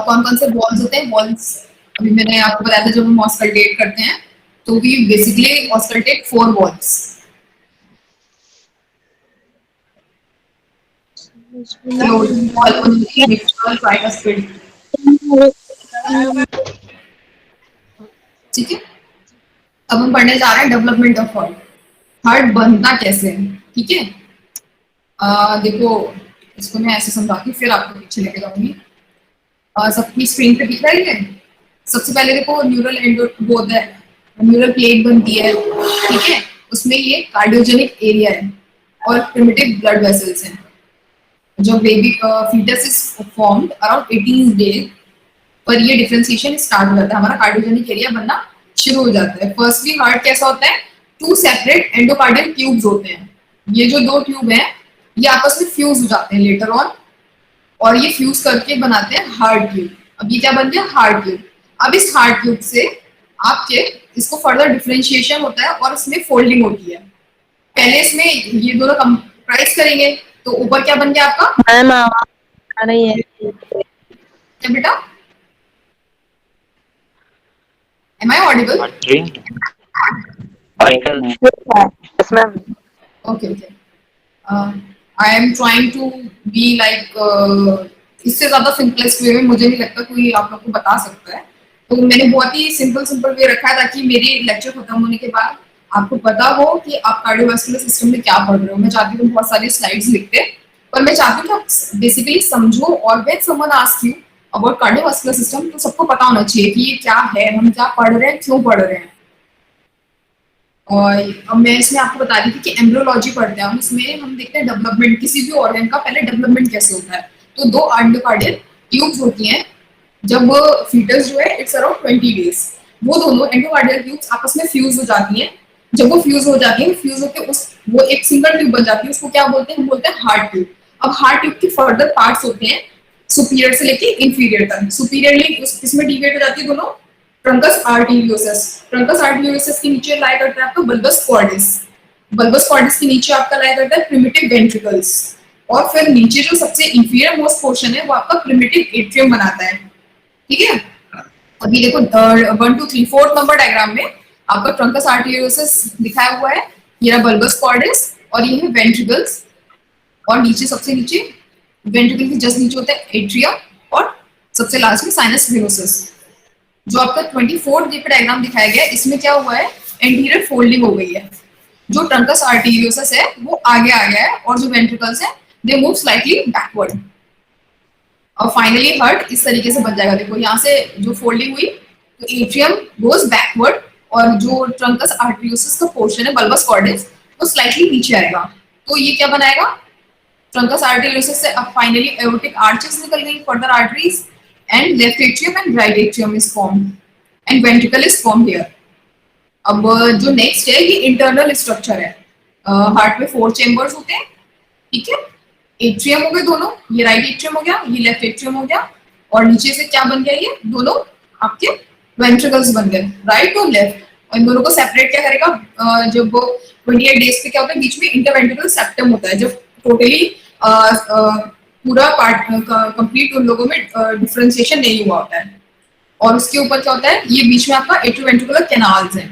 कौन कौन से वॉल्स होते हैं? वॉल्स अभी मैंने आपको बताया था, जब हम ऑस्कल्टेट करते हैं तो वी बेसिकली ऑस्कल्टेट 4 वॉल्स। ठीक है। अब हम पढ़ने जा रहे हैं डेवलपमेंट ऑफ हार्ट। हार्ट बनता कैसे है, ठीक है। देखो, इसको मैं ऐसे समझाती हूँ फिर आपको पीछे लेके जाऊंगी। सबकी स्क्रीन पे दिख रही है। सबसे पहले देखो, न्यूरल वो होता है, न्यूरल प्लेट बनती है, ठीक है। उसमें ये कार्डियोजेनिक एरिया है और प्रिमिटिव ब्लड वेसल्स हैं। जो baby foetus is formed around 18 days पर ये डिफरेंशिएशन स्टार्ट हो जाता है, हमारा कार्डियोजेनिक एरिया बनना शुरू हो जाता है। फर्स्टली हार्ट कैसा होता है? 2 सेपरेट एंडोकार्डियल ट्यूब्स होते हैं। ये जो 2 ट्यूब हैं ये आपस में फ्यूज हो जाते हैं लेटर ऑन, और ये फ्यूज करके बनाते हैं हार्ट ट्यूब। अब ये क्या बन गया? Heart tube. अब इस हार्ट ट्यूब से आपके इसको फर्दर डिफरेंशिएशन होता है और इसमें फोल्डिंग होती है। पहले इसमें ये दोनों कंप्राइज करेंगे, तो ऊपर क्या बन गया आपका? मैम आ रही है क्या बेटा? Am I audible? Yes, ma'am. Okay. I am trying to be like इससे ज्यादा सिंपलेस्ट वे में मुझे नहीं लगता कोई आप लोग को बता सकता है, तो मैंने बहुत ही सिंपल वे रखा है ताकि मेरी लेक्चर खत्म होने के बाद आपको पता हो कि आप कार्डियोवास्कुलर सिस्टम में क्या पढ़ रहे हो। मैं चाहती हूँ बहुत सारी स्लाइड्स लिखते, पर मैं चाहती हूँ कि आप बेसिकली समझो, और when someone ask you about cardiovascular system तो सबको पता होना चाहिए कि ये क्या है, हम क्या पढ़ रहे हैं, क्यों पढ़ रहे हैं। और अब मैं इसमें आपको बता रही थी कि एम्ब्रियोलॉजी पढ़ते हैं हम, इसमें हम देखते हैं डेवलपमेंट किसी भी ऑर्गन का, पहले डेवलपमेंट कैसे होता है। तो 2 एंडोकार्डियल ट्यूब्स होती हैं जब फीटस जो है इट्स अराउंड 20 डेज, वो दोनों एंडोकार्डियल ट्यूब्स आपस में फ्यूज हो जाती हैं। जब वो फ्यूज हो जाती है, फ्यूज होकर उस वो एक सिंगल ट्यूब बन जाती है, उसको क्या बोलते हैं? हम बोलते हैं हार्ट ट्यूब। अब हार्ट ट्यूब के फर्दर पार्ट्स होते हैं सुपीरियर से लेके इंफीरियर तक। सुपीरियरली किसमें डिवाइड हो जाती है दोनों? Trunks arteriosus. ट्रंकस आर्टेरियोसस के नीचे लाई करता है आपका बल्बस कॉर्डिस। बल्बस कॉर्डिस के नीचे आपका लाई करता है प्रिमिटिव वेंट्रिकल्स, और फिर नीचे जो सबसे इंफीरियर मोस्ट पोर्शन है वो आपका प्रिमिटिव एट्रियम बनाता है। ठीक है, अभी देखो 1 2 3 4 नंबर डायग्राम में आपका ट्रंकस आर्टेरियोसस दिखाया हुआ है, ये रहा बल्बस कॉर्डिस और ये है वेंट्रिकल्स, और नीचे सबसे नीचे वेंट्रिकल के जस्ट नीचे होता है एट्रियम, और सबसे लास्ट में साइनस वेनोसस। जो आपका 24 डे का डायग्राम दिखाया गया है, इसमें क्या हुआ है? एंटीरियर फोल्डिंग हो गई है। जो ट्रंकस आर्टेरियोसस है वो आगे आ गया है, और जो वेंट्रिकल्स है दे मूव स्लाइटली बैकवर्ड, और फाइनली हार्ट इस तरीके से बन जाएगा। देखो यहाँ से जो फोल्डिंग हुई तो एट्रियम गोज बैकवर्ड, और जो ट्रंकस आर्टेरियोसस का पोर्शन है बल्बस कॉर्डिस वो स्लाइटली नीचे आएगा। तो ये क्या बनाएगा? ट्रंकस आर्टेरियोसस से अब फाइनली एओर्टिक आर्चेस निकल गई, further arteries, and left atrium and right atrium is formed and ventricle is formed here. अब जो नेक्स्ट है ये इंटरनल स्ट्रक्चर है। हार्ट में 4 चेंबर्स होते हैं, ठीक है। एट्रियम हो गए दोनों, ये राइट एट्रियम हो गया, ये लेफ्ट एट्रियम हो गया, और नीचे से क्या बन गया? ये दोनों आपके वेंट्रिकल्स बन गए, राइट और लेफ्ट। और इन दोनों को सेपरेट क्या करेगा? जब 28 डेज पे क्या होता है, बीच में इंटरवेंट्रिकल सेप्टम होता है, जब टोटली पूरा पार्ट कंप्लीट उन लोगों में डिफरेंशिएशन नहीं हुआ होता है। और उसके ऊपर क्या होता है? ये बीच में आपका एट्रोवेंट्रिकुलर कैनाल्स हैं।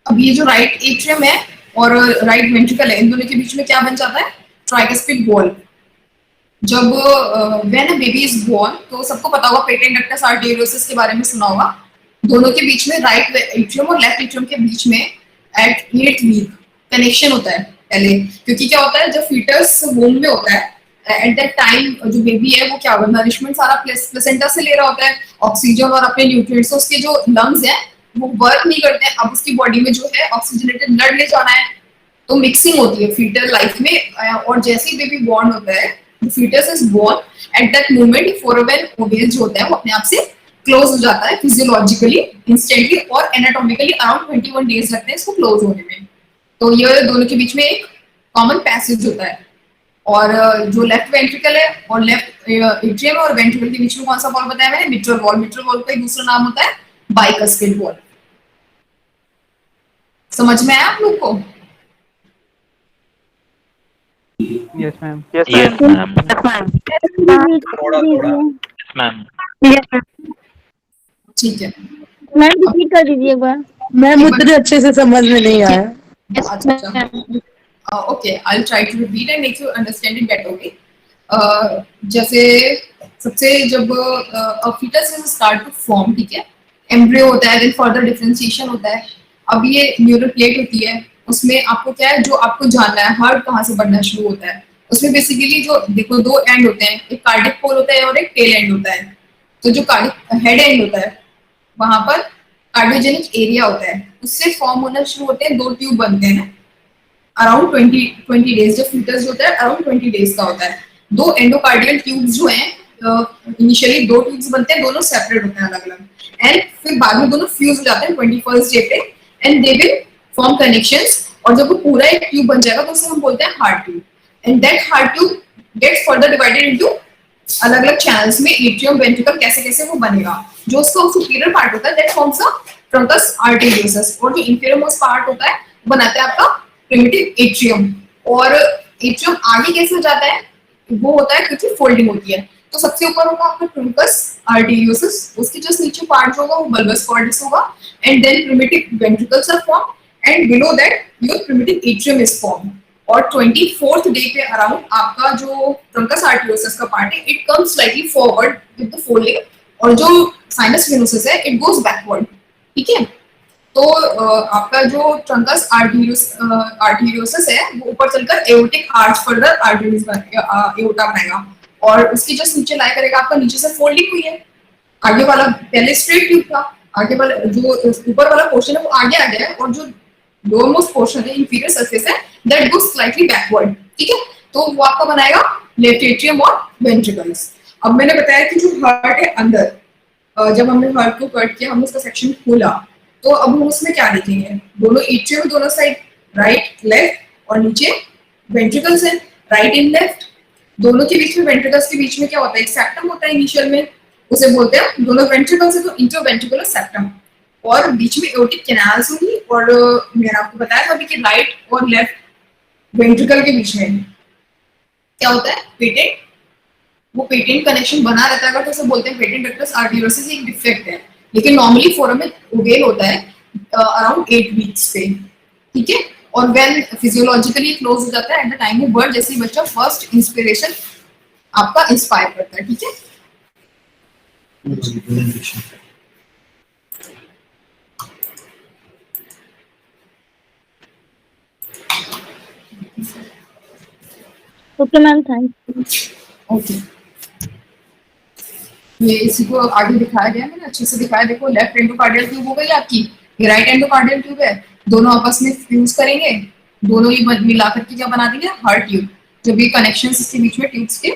अब ये जो राइट एट्रियम है और राइट वेंट्रिकल है, इन दोनों के बीच में क्या बन जाता है? Tricuspid valve. जब when a baby is born, तो सबको पता होगा पेटेंट डक्टस आर्टेरियोसस के बारे में सुना होगा। दोनों के बीच में, राइट एट्रियम और लेफ्ट एट्रियम के बीच में एट 8 वीक कनेक्शन होता है पहले, क्योंकि क्या होता है जब फीटस वोम में होता है एट दैट टाइम जो बेबी है वो क्या होगा? नरिशमेंट सारा प्लेसेंटा से ले रहा होता है, ऑक्सीजन और अपने न्यूट्रिएंट्स, उसके जो लंग्स हैं वो वर्क नहीं करते हैं। अब उसकी बॉडी में जो है ऑक्सीजनेटेड ब्लड ले जाना है, तो मिक्सिंग होती है फीटल लाइफ में। और जैसे ही बेबी बॉर्न होता है, the foetus is born, at that moment foramen ovale जो होता है वो अपने आप से क्लोज हो जाता है फिजियोलॉजिकली इंस्टेंटली, और एनाटॉमिकली अराउंड 21 डेज लगते हैं इसको क्लोज होने में। तो ये दोनों के बीच में एक कॉमन पैसेज होता है। और जो लेफ्ट वेंट्रिकल है और लेफ्ट एट्रियम और वेंट्रिकल के बीच में कौन सा वॉल बताया मैंने? Mitral valve. मिट्रल वॉल का एक दूसरा नाम होता है बाइकस्पिड वॉल। समझ में आया आप लोग को? Yes ma'am. Yes, Yes, ma'am. ma'am. थोड़ा मैम। ठीक है मैम रिपीट कर दीजिए एक बार। मैम मुझे अच्छे से समझ में नहीं आया। अच्छा, okay, I'll try to repeat and make you understand it better, okay? जैसे सबसे जब fetus is start to form, ठीक है, embryo होता है, then further differentiation होता है। अब ये न्यूरल प्लेट होती है, उसमें आपको क्या है जो आपको जानना है, हार्ट कहाँ से बढ़ना शुरू होता है। उसमें बेसिकली जो देखो 2 एंड होते हैं, एक कार्डिक पोल होता है और एक टेल एंड होता है। तो जो कार्डिक हेड एंड होता है वहां पर कार्डियोजेनिक एरिया होता है, उससे फॉर्म होना शुरू होते हैं 2 ट्यूब बनते हैं अराउंड 20 डेज। जब फीटस होता है अराउंड 20 डेज का होता है। 2 एंडोकार्डियल ट्यूब्स जो हैं इनिशियली 2 ट्यूब्स बनते हैं, दोनों सेपरेट होते हैं अलग अलग, एंड फिर बाद में दोनों फ्यूज हो जाते हैं 21st डे पे, and they will form connections. और जब वो पूरा एक ट्यूब बन जाएगा तो उसे हम बोलते हैं heart tube, and that heart tube gets further divided into अलग अलग चैनल्स में एट्रियम वेंट्रिकल कैसे कैसे वो बनेगा। जो उसका सुपीरियर पार्ट होता है that forms a trunks arteriosus, और जो इंफीरियर मोस्ट पार्ट होता है वो बनाता है आपका प्रिमिटिव एट्रियम। और एट्रियम आगे कैसे हो जाता है? वो होता है क्योंकि फोल्डिंग होती है। तो सबसे ऊपर होगा आपका ट्रंकस आर्टेरियोसस, उसके जस्ट नीचे पार्ट जो होगा वो बल्बस कॉर्डिस होगा, and then primitive ventricles are form, and below that your primitive atrium is form. और 24th डे पे अराउंड आपका जो ट्रंकस आर्टेरियोसस का पार्ट है it comes slightly forward with the folding, और जो साइनस वेनोसस है इट गोज बैकवर्ड, ठीक है। तो आपका जो ट्रंकस आर्टेरियोसस है वो ऊपर चलकर aortic arch further arteries aorta बनाएगा, और उसकी जस्ट नीचे लाई करेगा आपका नीचे से फोल्डिंग हुई है। आगे वाला पहले स्ट्रेट ट्यूब था, आगे वाला जो ऊपर वाला पोर्शन है वो आगे आ गया है, और जो लोअर मोस्ट पोर्शन है इंफीरियर सरफेस है दैट गोज स्लाइटली बैकवर्ड, ठीक है। तो वो आपका बनाएगा लेफ्ट एट्रियम और वेंट्रिकल्स। अब मैंने बताया कि जो हार्ट है अंदर, जब हमने हार्ट को कट किया, हमने उसका सेक्शन खोला, तो अब हम उसमें क्या देखेंगे? दोनों एट्रियम, दोनों साइड, राइट लेफ्ट, और नीचे वेंट्रिकल्स है, राइट एंड लेफ्ट। दोनों के बीच में, वेंट्रिकल्स के बीच में क्या होता है? एक सेप्टम होता है इनिशियल में, उसे बोलते हैं, दोनों वेंट्रिकल्स है तो इंटरवेंट्रिकुलर सेप्टम, और बीच में एओर्टिक कैनाल्स होंगी। और मैंने आपको बताया था अभी कि राइट और लेफ्ट वेंट्रिकल के बीच में क्या होता है? पेटेंट। वो पेटेंट कनेक्शन बना रहता है, अगर तो उसे बोलते हैं पेटेंट डक्टस आर्टेरियोसिस, एक डिफेक्ट है, लेकिन नॉर्मली फोराmen ओवेल होता है अराउंड 8 वीक्स पे, ठीक है। और व्हेन फिजियोलॉजिकली क्लोज हो जाता है at the time of birth, जैसे ही बच्चा फर्स्ट इंस्पिरेशन आपका इंस्पायर करता है, ठीक है। ओके मैम, थैंक ओके, ये इसी को आगे दिखाया गया, मैंने अच्छे से दिखाया। देखो, लेफ्ट एंडोकार्डियल ट्यूब हो गई आपकी, ये राइट एंडोकार्डियल ट्यूब है, दोनों आपस में फ्यूज करेंगे, दोनों ही मिला करके क्या बना देंगे? Heart tube. जब ये कनेक्शंस इसके बीच में ट्यूब्स के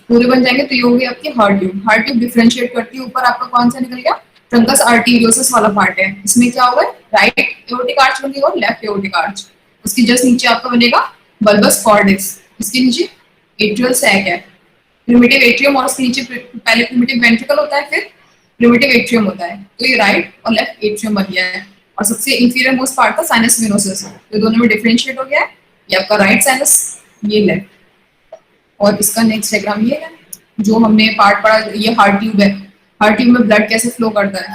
पूरे बन जाएंगे तो ये हो गई आपकी heart tube. Heart tube differentiate करती है, ऊपर आपका कौन सा निकल गया? ट्रंकस आर्टेरियोसिस वाला पार्ट है। इसमें क्या होगा? राइट एओर्टिक आर्च बनेगा और लेफ्ट एओर्टिक आर्च। उसकी जस्ट नीचे आपका बनेगा बल्बस कॉर्डिस, इसके नीचे एट्रियल सैक है, प्रिमिटिव एट्रियम, और उसके नीचे पहले प्रिमिटिव वेंट्रिकल होता है, फिर प्रिमिटिव एट्रियम होता है। तो ये राइट और लेफ्ट एट्रियम बन गया है। और सबसे इंफीरियर मोस्ट पार्ट था साइनस वेनोसस, तो दोनों में डिफरेंशिएट हो गया है। ये आपका राइट साइनस, ये लेफ्ट। और इसका नेक्स्ट डायग्राम ये है जो हमने पार्ट पढ़ा, ये हार्ट ट्यूब है। हार्ट ट्यूब में ब्लड कैसे फ्लो करता है?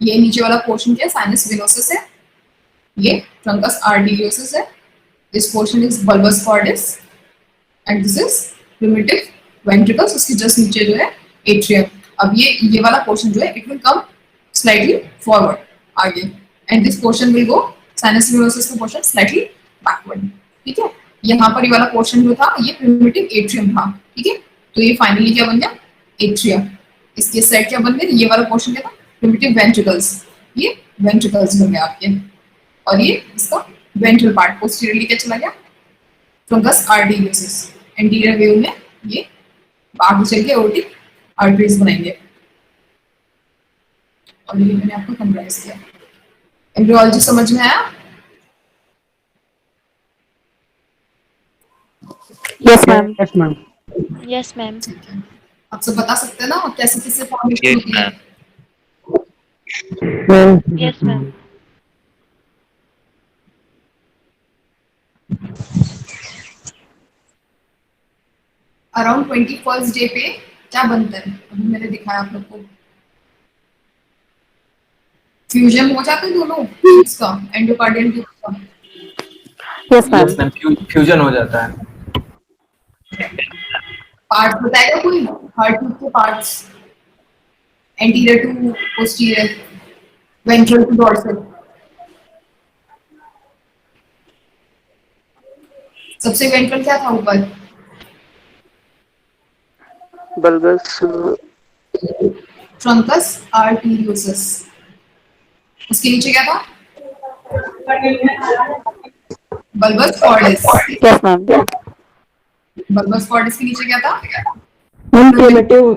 ये नीचे वाला पोर्शन क्या है? साइनस वेनोसस है, ये ट्रंकस आर्टेरियोसिस है, this portion is bulbus cordis and this is primitive ventricles, उसके जस्ट नीचे जो है एट्रियम। अब ये वाला पोर्शन जो है it will come slightly forward आगे, and this portion will go, sinus venosus का पोर्शन स्लाइटली बैकवर्ड, ठीक है। यहाँ पर ये वाला पोर्शन जो था ये प्रिमिटिव एट्रियम था, ठीक है। तो ये फाइनली क्या बन गया? एट्रियम। इसके साइड क्या बन गया? ये वाला पोर्शन क्या था? प्रिमिटिव वेंट्रिकल्स, ये वेंट्रिकल्स बन गए आपके। और ये इसका वेंट्रल पार्ट पोस्टीरियरली क्या चला गया? Trunks arteriosus. एंटीरियर व्यू में ये आगे चल के एओर्टिक आर्टरीज बनाएंगे। और ये मैंने आपको समराइज किया। एम्ब्रियोलॉजी समझ में आया? Yes, ma'am. Yes, ma'am. Yes, ma'am. ठीक है, आप सब बता सकते हैं ना कैसे कैसे फॉर्मेशन होती है? Yes, ma'am. Around 21st day पे क्या बनता है? अभी मैंने दिखाया आप लोग को, फ्यूजन हो जाता है दोनों ट्यूब्स का, एंडोकार्डियल ट्यूब का। Yes, ma'am. फ्यूजन हो जाता है। पार्ट बताएगा कोई? हार्ट ट्यूब के parts, anterior to posterior, ventral to dorsal. सबसे वेंट्रल क्या था ऊपर? Bulbus truncus arteriosus. उसके नीचे क्या था? Bulbus cordis. Yes, ma'am. Bulbus cordis के नीचे क्या था? Primitive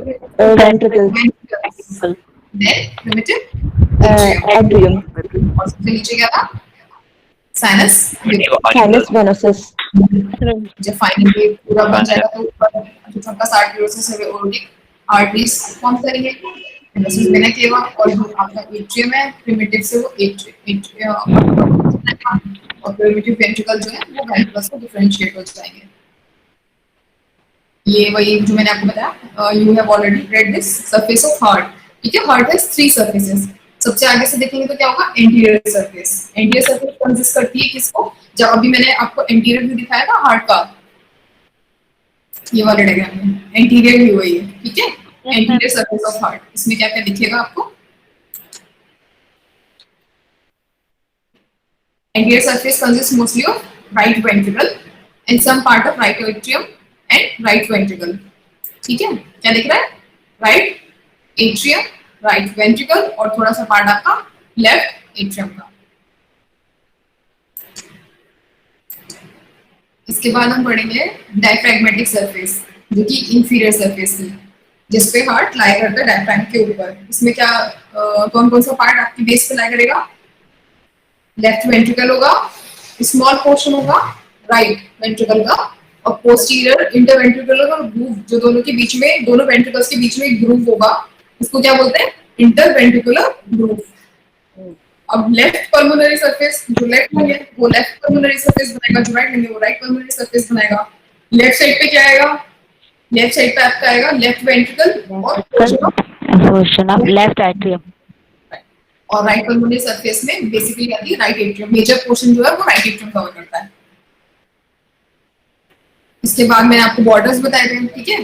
ventricle, Then primitive atrium, और सबसे नीचे क्या था? साइनस। sinus venosus, जब फाइनली पूरा बन जाएगा तो ऊपर जो ट्रंकस आर्टेरियोसिस है एओर्टिक आर्टरीज फॉर्म करेंगे, वेनस वेना केवा। और जो आपका एट्रियम है प्रिमिटिव से वो एट्रियम और प्रिमिटिव वेंट्रिकल जो है वो वेंट्रिकल्स को डिफरेंशिएट हो जाएंगे। ये वही जो मैंने आपको बताया, you have already read this surface of heart, ठीक है। Heart has 3 surfaces. सबसे आगे से देखेंगे तो क्या होगा? Anterior surface. Anterior surface consist करती है किसको? जब अभी मैंने आपको एंटीरियर व्यू दिखाया था हार्ट का, ये वाले डायग्राम में एंटीरियर व्यू है ये, ठीक है। एंटीरियर सरफेस ऑफ हार्ट, इसमें क्या क्या दिखेगा आपको? Anterior surface consists mostly of right ventricle and some part of right atrium and right ventricle. ठीक है, क्या दिख रहा है? Right atrium, right ventricle और थोड़ा सा पार्ट आपका left atrium का। इसके बाद हम पढ़ेंगे डायफ्रैग्मेटिक सरफेस। जो कि इंफीरियर सरफेस थी, जिसपे हार्ट लाई करता है डायफ्राम के ऊपर। इसमें क्या कौन कौन सा पार्ट आपकी बेस पे लाई करेगा? लेफ्ट वेंट्रिकल होगा, स्मॉल पोर्शन होगा राइट वेंट्रिकल का, और पोस्टीरियर इंटरवेंट्रिकुलर और ग्रूव, जो दोनों के बीच में, दोनों वेंट्रिकल्स के बीच में एक ग्रूव होगा, उसको क्या बोलते हैं? Interventricular groove. अब लेफ्ट पल्मोनरी सरफेस, जो लेफ्ट लंग है वो लेफ्ट पल्मोनरी सरफेस बनाएगा, जो राइट लंग है वो राइट पल्मोनरी सरफेस बनाएगा। लेफ्ट साइड पे क्या आएगा? लेफ्ट साइड पे आपका आएगा लेफ्ट वेंट्रिकल और पोर्शन ऑफ लेफ्ट एट्रियम, और राइट पल्मोनरी सरफेस में बेसिकली आती है राइट एट्रियम। मेजर पोर्शन जो है वो राइट एट्रियम कवर करता है। इसके बाद मैंने आपको बॉर्डर्स बताए थे, ठीक है?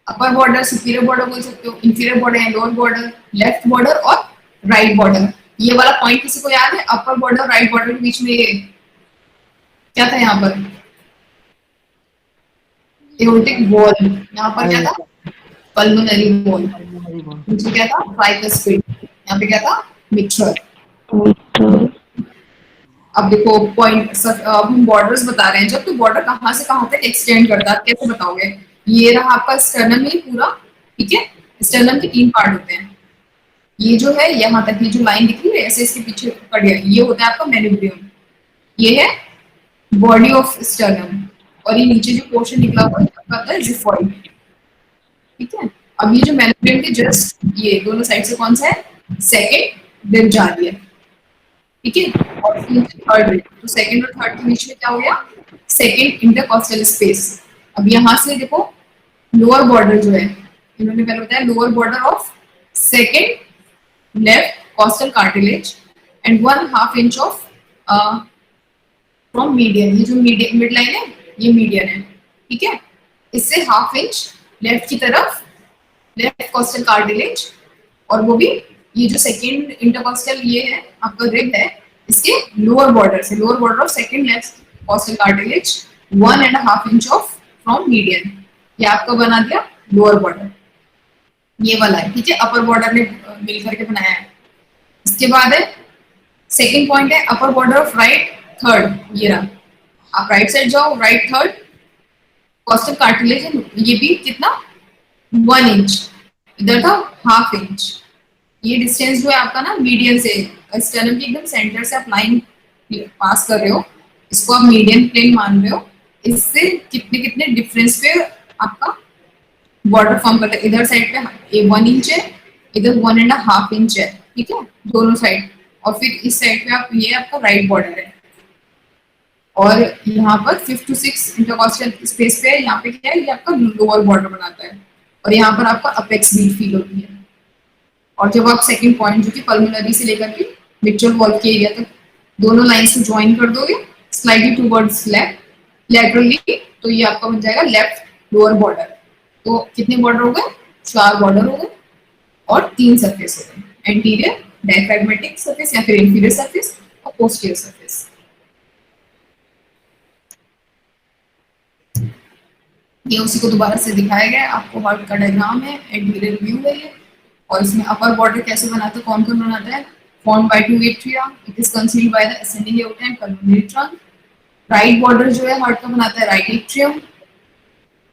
अपर बॉर्डर, सुपीरियर बॉर्डर बोल सकते हो, इंफीरियर बॉर्डर या लोअर बॉर्डर, लेफ्ट बॉर्डर और राइट बॉर्डर। ये वाला पॉइंट किसी को याद है? अपर बॉर्डर और राइट बॉर्डर के बीच में ये क्या था? यहाँ पर एओर्टिक वॉल, यहाँ पर क्या था? Pulmonary wall. नीचे क्या था? ट्राइकस्पिड, यहाँ पे क्या था? मिक्सचर। अब देखो पॉइंट, अब हम बॉर्डर्स बता रहे हैं जब, तो बॉर्डर कहाँ से कहाँ तक एक्सटेंड करता है, कैसे बताओगे? ये रहा आपका स्टर्नम ही पूरा, ठीक है? स्टर्नम के 3 पार्ट होते हैं। ये जो है यहाँ तक, ये जो लाइन दिख रही है ऐसे इसके पीछे पड़ गया, ये होता है आपका मेनिब्रियम। ये है बॉडी ऑफ स्टर्नम, और ये नीचे जो पोर्शन निकला हुआ है आपका है जिफॉइड, ठीक है? अब ये जो मेनिब्रियम के जस्ट ये दोनों साइड से कौन सा है? सेकेंड रिब जा रही है, ठीक है? और थर्ड रिब, तो सेकेंड और थर्ड के बीच में क्या हो गया? Second intercostal space. अब यहाँ से देखो लोअर बॉर्डर जो है, इन्होंने पहले बताया lower border of second left costal cartilage and 1/2 inch of from median. ये जो मीडियन मिड लाइन है ये मीडियन है, ठीक है? इससे 1/2 इंच लेफ्ट की तरफ लेफ्ट कॉस्टल कार्टिलेज, और वो भी ये जो सेकेंड इंटरकॉस्टल ये है आपका रिब है, इसके लोअर बॉर्डर से, lower border of second left costal cartilage 1.5 inch of from median. ये आपका बना दिया लोअर बॉर्डर, ये वाला है, ठीक है? अपर बॉर्डर ने मिल करके बनाया है। इसके बाद है सेकेंड पॉइंट है upper border of right third. ये रहा, आप राइट साइड जाओ, राइट थर्ड कॉस्टल कार्टिलेज है, ये भी कितना? 1 इंच, इधर था 1/2 इंच। ये डिस्टेंस जो है आपका ना मीडियन से, स्टर्नम के एकदम सेंटर से आप लाइन पास कर रहे हो, इसको आप मीडियन प्लेन मान रहे हो, इससे कितने कितने डिफरेंस पे आपका बॉर्डर फॉर्म करता है। इधर साइड पे 1 इंच है, इधर 1.5 इंच है, ठीक है? दोनों साइड, और फिर इस साइड पे आप, ये आपका राइट बॉर्डर है, और यहाँ पर 5 to 6 इंटरकॉस्टल स्पेस पे है, यहाँ पे क्या है? ये आपका लोअर बॉर्डर बनाता है, और यहाँ पर आपका अपेक्स बीट फील होती है। और जब आप सेकंड पॉइंट जो कि पल्मोनरी से लेकर के मिक्सचर वॉल के एरिया तक दोनों लाइंस को ज्वाइन कर दोगे स्लाइडली टुवर्ड्स लेफ्ट लैटरली, तो ये आपका बन जाएगा लेफ्ट लोअर बॉर्डर। तो कितने बॉर्डर हो गए? 4 बॉर्डर हो गए, और 3 सरफेस हो गए, एंटीरियर डायफ्रैग्मेटिक सरफेस या फिर इंफीरियर सरफेस और पोस्टीरियर सरफेस। ये उसी को दोबारा से दिखाया गया है आपको, हार्ट का डायग्राम है, एंटीरियर व्यू है ये, और इसमें अपर बॉर्डर कैसे बनाते हैं, कौन कौन बनाता है? formed by 2 atria, it is concealed by the ascending aorta and pulmonary trunk. Right border जो है हार्ट का बनाता है राइट एट्रियम,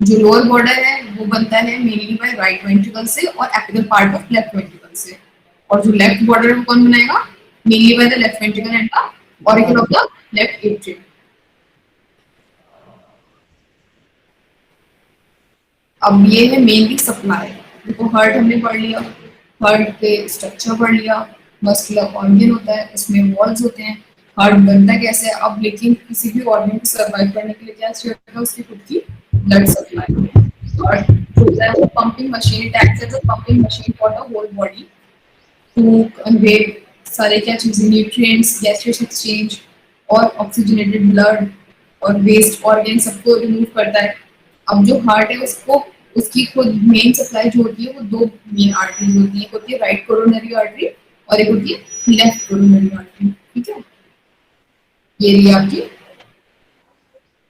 जो लोअर बॉर्डर है वो बनता है मेनली बाय राइट वेंट्रिकल से और apical part of left ventricle से, और जो लेफ्ट बॉर्डर है वो कौन बनाएगा? Mainly by the left ventricle and the auricle of the left atrium. अब ये है मेनली सप्लाई। देखो हार्ट हमने पढ़ लिया, हार्ट के स्ट्रक्चर पढ़ लिया, मस्कुलर ऑर्गन होता है, उसमें वॉल्स होते हैं, हार्ट बनता कैसे है। अब लेकिन किसी भी ऑर्गन को सर्वाइव करने के लिए क्या चाहिए होता है? उसकी खुद की ब्लड सप्लाई। हार्ट होता है वो pumping machine, it acts as a pumping machine for the whole body to convey सारे क्या चीजें, न्यूट्रिएंट्स, गैसेस एक्सचेंज और ऑक्सीजनेटेड ब्लड और वेस्ट ऑर्गन सबको रिमूव करता है। अब जो हार्ट है उसको उसकी खुद मेन सप्लाई जो होती है वो 2 मेन आर्टरीज होती है, एक होती है राइट कोरोनरी आर्टरी और एक होती है लेफ्ट कोरोनरी आर्टरी, ठीक है? ये रही आपकी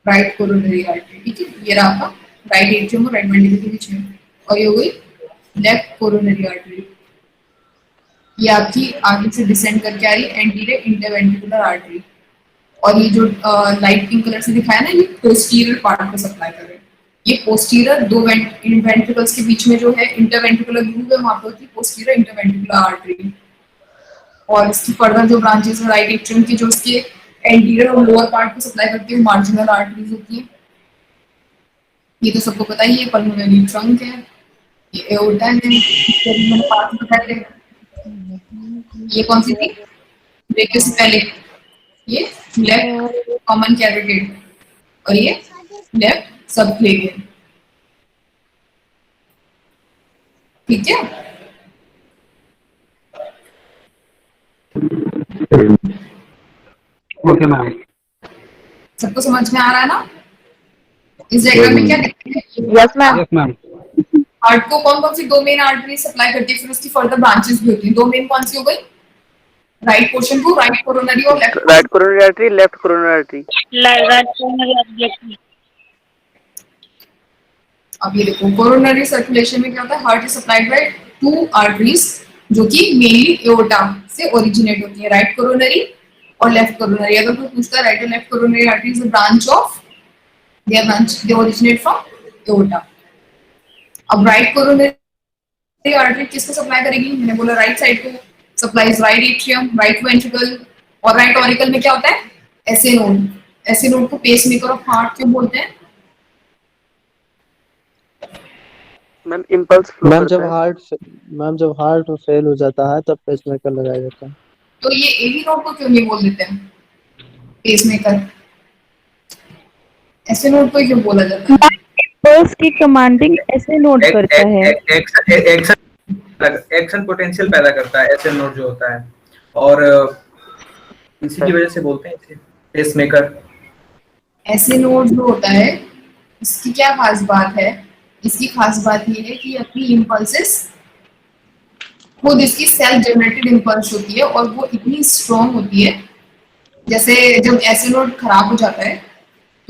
राइट कोरोनरी आर्टरी, ठीक है? ये रहा आपका राइट एट्रियम और राइट वेंट्रिकल के बीच में, और ये हो गई लेफ्ट कोरोनरी आर्टरी। ये आपकी आगे से डिसेंड करके आ रही है एंटीरियर इंटरवेंट्रिकुलर आर्टरी, और ये जो लाइट पिंक कलर से दिखाया ना, ये पोस्टीरियर पार्ट को सप्लाई कर रहे हैं, ये पोस्टीरियर दो वेंट्रिकल्स के बीच में जो है इंटरवेंट्रिकुलर ग्रूव है, वहां पे होती है पोस्टीरियर इंटरवेंट्रिकुलर आर्टरी। और इसकी फर्दर जो ब्रांचेस है राइट एट्रियम की, जो इसके एंटीरियर और लोअर पार्ट को सप्लाई करती है, मार्जिनल आर्टरीज होती है। ये तो सबको पता ही है, पल्मोनरी ट्रंक है, ये एओर्टा है, मैंने पार्ट बताया है। ये कौन सी थी ब्रेकियो से पहले? ये लेफ्ट कॉमन कैरोटिड और ये लेफ्ट सबक्लेवियन। ठीक है, ओके मैम। सबको समझ में आ रहा है ना? इस डायग्राम में क्या दिखता है? Yes, ma'am. Yes ma'am. Heart को कौन कौन सी दो मेन आर्टरी सप्लाई करती है, फिर उसकी फर्दर ब्रांचेस भी होती हैं। दो मेन कौन सी हो गई? राइट पोर्शन को राइट कोरोनरी और left right coronary artery, left coronary artery. Right coronary. अब ये देखो, कोरोनरी सर्कुलेशन में क्या होता है? Heart is supplied by two arteries जो कि मेनली एओर्टा से ओरिजिनेट होती है, राइट कोरोनरी और लेफ्ट कोरोनरी। अगर कोई पूछता है राइट और left coronary artery is a branch of, they originate from aorta. अब राइट कोरोनरी आर्टरी किसको सप्लाई करेगी? मैंने बोला राइट साइड को supplies right atrium, right ventricle और राइट ऑरिकल में क्या होता है? SA node. एसए नोड को पेसमेकर ऑफ हार्ट क्यों बोलते हैं? मैम इम्पल्स फ्लो मैम करता है। जब हार्ट फेल हो जाता है तब पेसमेकर लगाया जाता है। तो ये एवी नोड को क्यों नहीं बोल देते हैं पेसमेकर? एसए नोड को क्यों बोला जाता है? इम्पल्स की कमांडिंग ऐसे नोट करता है। एक्शन पोटेंशियल पैदा करता है एसएन नोड जो होता है, और इसी की वजह से बोलते हैं इसे पेसमेकर। एसए नोड जो होता है, इसकी क्या खास बात है? इसकी खास बात ये है कि अपनी इम्पल्सेस खुद इसकी सेल्फ जनरेटेड इम्पल्स होती है और वो इतनी स्ट्रॉन्ग होती है। जैसे जब एसए नोड खराब हो जाता है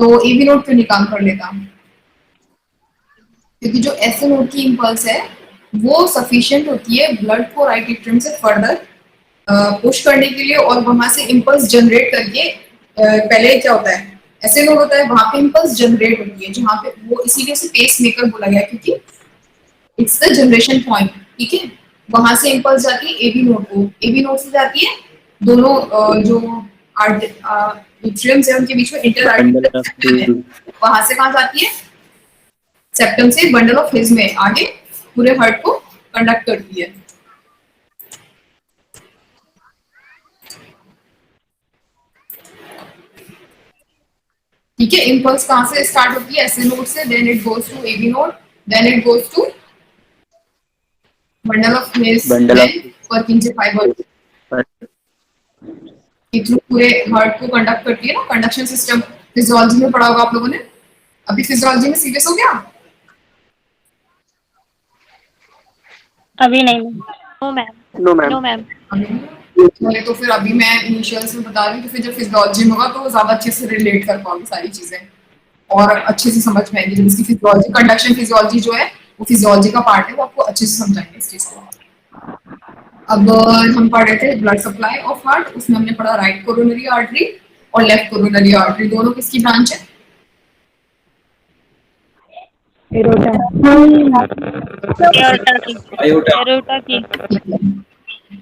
तो एवी नोड क्यों नहीं काम कर लेता? क्योंकि जो एसए नोड की इम्पल्स है वो सफिशिएंट होती है ब्लड को राइट एट्रियम से फर्दर पुश करने के लिए, और वहां से इम्पल्स जनरेट करके पहले क्या होता है, ऐसे नोड होता है वहां पे इम्पल्स जनरेट होती है, जहां पे वो इसीलिए उसे पेस मेकर बोला गया क्योंकि इट्स द जनरेशन पॉइंट। ठीक है, वहां से इम्पल्स जाती है एबी नोड को, एबी नोड से जाती है दोनों जो एट्रियम्स है उनके बीच में इंटर आर्टरी है, वहां से कहां जाती है? सेप्टम से बंडल ऑफ हिज में आगे पूरे हार्ट को कंडक्ट करती है। ठीक है, इम्पल्स कहां से स्टार्ट होती है? एसए नोड से, then it goes to AV node, then it goes to bundle of His, then Purkinje fibre. ये थ्रू पूरे हार्ट को कंडक्ट करती है ना। कंडक्शन सिस्टम फिजियोलॉजी में पढ़ा होगा आप लोगों ने। अभी फिजियोलॉजी में सीरियस हो गया? अभी नहीं। No ma'am. No ma'am. No ma'am. चलिए, तो फिर अभी मैं इनिशियल से बता रही हूँ, तो फिर जब फिजियोलॉजी में होगा तो ज्यादा अच्छे से रिलेट कर पाओगे सारी चीजें और अच्छे से समझ में आएंगी। इसकी फिजियोलॉजी, कंडक्शन फिजियोलॉजी जो है वो फिजियोलॉजी का पार्ट है, वो आपको अच्छे से समझाएंगे इस चीज को। अब हम पढ़ रहे थे ब्लड सप्लाई ऑफ हार्ट, उसमें हमने पढ़ा राइट कोरोनरी आर्टरी और लेफ्ट कोरोनरी आर्टरी, दोनों किसकी ब्रांच है? एरोटा की।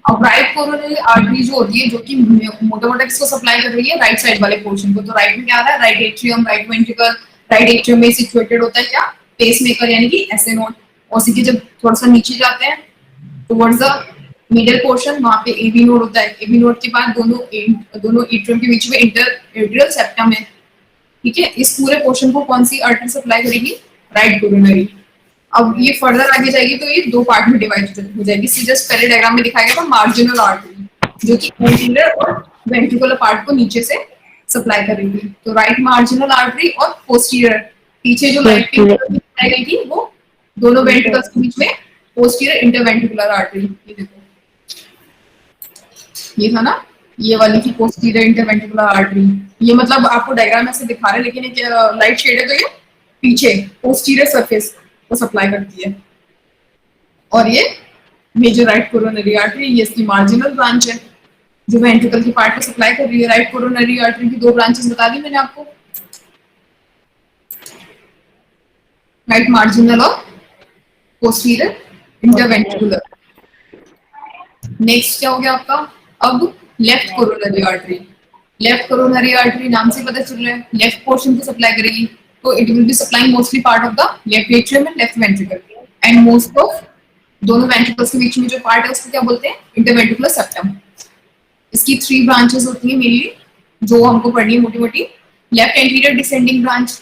अब राइट कोरोनरी आर्टरी जो होती है, जो कि मोटा मोटा किसको सप्लाई कर रही है? राइट साइड वाले पोर्शन को। तो राइट में क्या आ रहा है? Right atrium, right ventricle. Right atrium में सिचुएटेड होता है क्या? पेसमेकर यानी कि एसए नोड। और उसी के जब थोड़ा सा नीचे जाते हैं टुवर्ड्स द मिडिल पोर्शन, वहां पे एबी नोड होता है। एबी नोड के बाद दोनों एट्रियम के बीच में इंटर सेप्टम है। ठीक है, इस पूरे पोर्शन को कौन सी आर्टरी सप्लाई करेगी? Right coronary. अब ये फर्दर आगे जाएगी तो ये दो पार्ट में डिवाइड हो जाएगी। जस्ट पहले डायग्राम में दिखाया गया था मार्जिनल आर्टरी, जो कि एंटीरियर और वेंट्रिकुलर पार्ट को नीचे से सप्लाई करेगी। तो राइट मार्जिनल आर्टरी और पोस्टीरियर, पीछे जो लाइट दिखाई गई थी वो दोनों वेंट्रिकल्स के बीच में पोस्टीरियर इंटरवेंट्रिकुलर आर्टरी। ये देखो, ये था ना, ये वाली थी पोस्टीरियर इंटरवेंट्रिकुलर आर्टरी। ये मतलब आपको डायग्राम ऐसे दिखा रहे हैं, लेकिन एक लाइट शेड है तो ये पीछे पोस्टीरियर सरफेस को सप्लाई करती है। और ये मेजर राइट कोरोनरी आर्टरी, ये इसकी मार्जिनल ब्रांच है जो वेंट्रिकल की पार्ट को सप्लाई कर रही है। राइट कोरोनरी आर्टरी की दो ब्रांचेस बता दी मैंने आपको। राइट मार्जिनल और पोस्टीरियर इंटरवेंट्रिकुलर। नेक्स्ट क्या हो गया आपका, अब left coronary artery. Left coronary artery नाम से पता चल रहा है लेफ्ट पोर्शन को सप्लाई करेगी, तो it will be supplying mostly part of the left atrium and left ventricle and most of दोनों वेंट्रिकल्स के बीच में जो पार्ट है उसको क्या बोलते हैं, इंटरवेंट्रिकुलर सेप्टम। इसकी 3 ब्रांचेस होती है मेनली जो हमको पढ़नी है मोटी मोटी। लेफ्ट एंटीरियर डिसेंडिंग ब्रांच,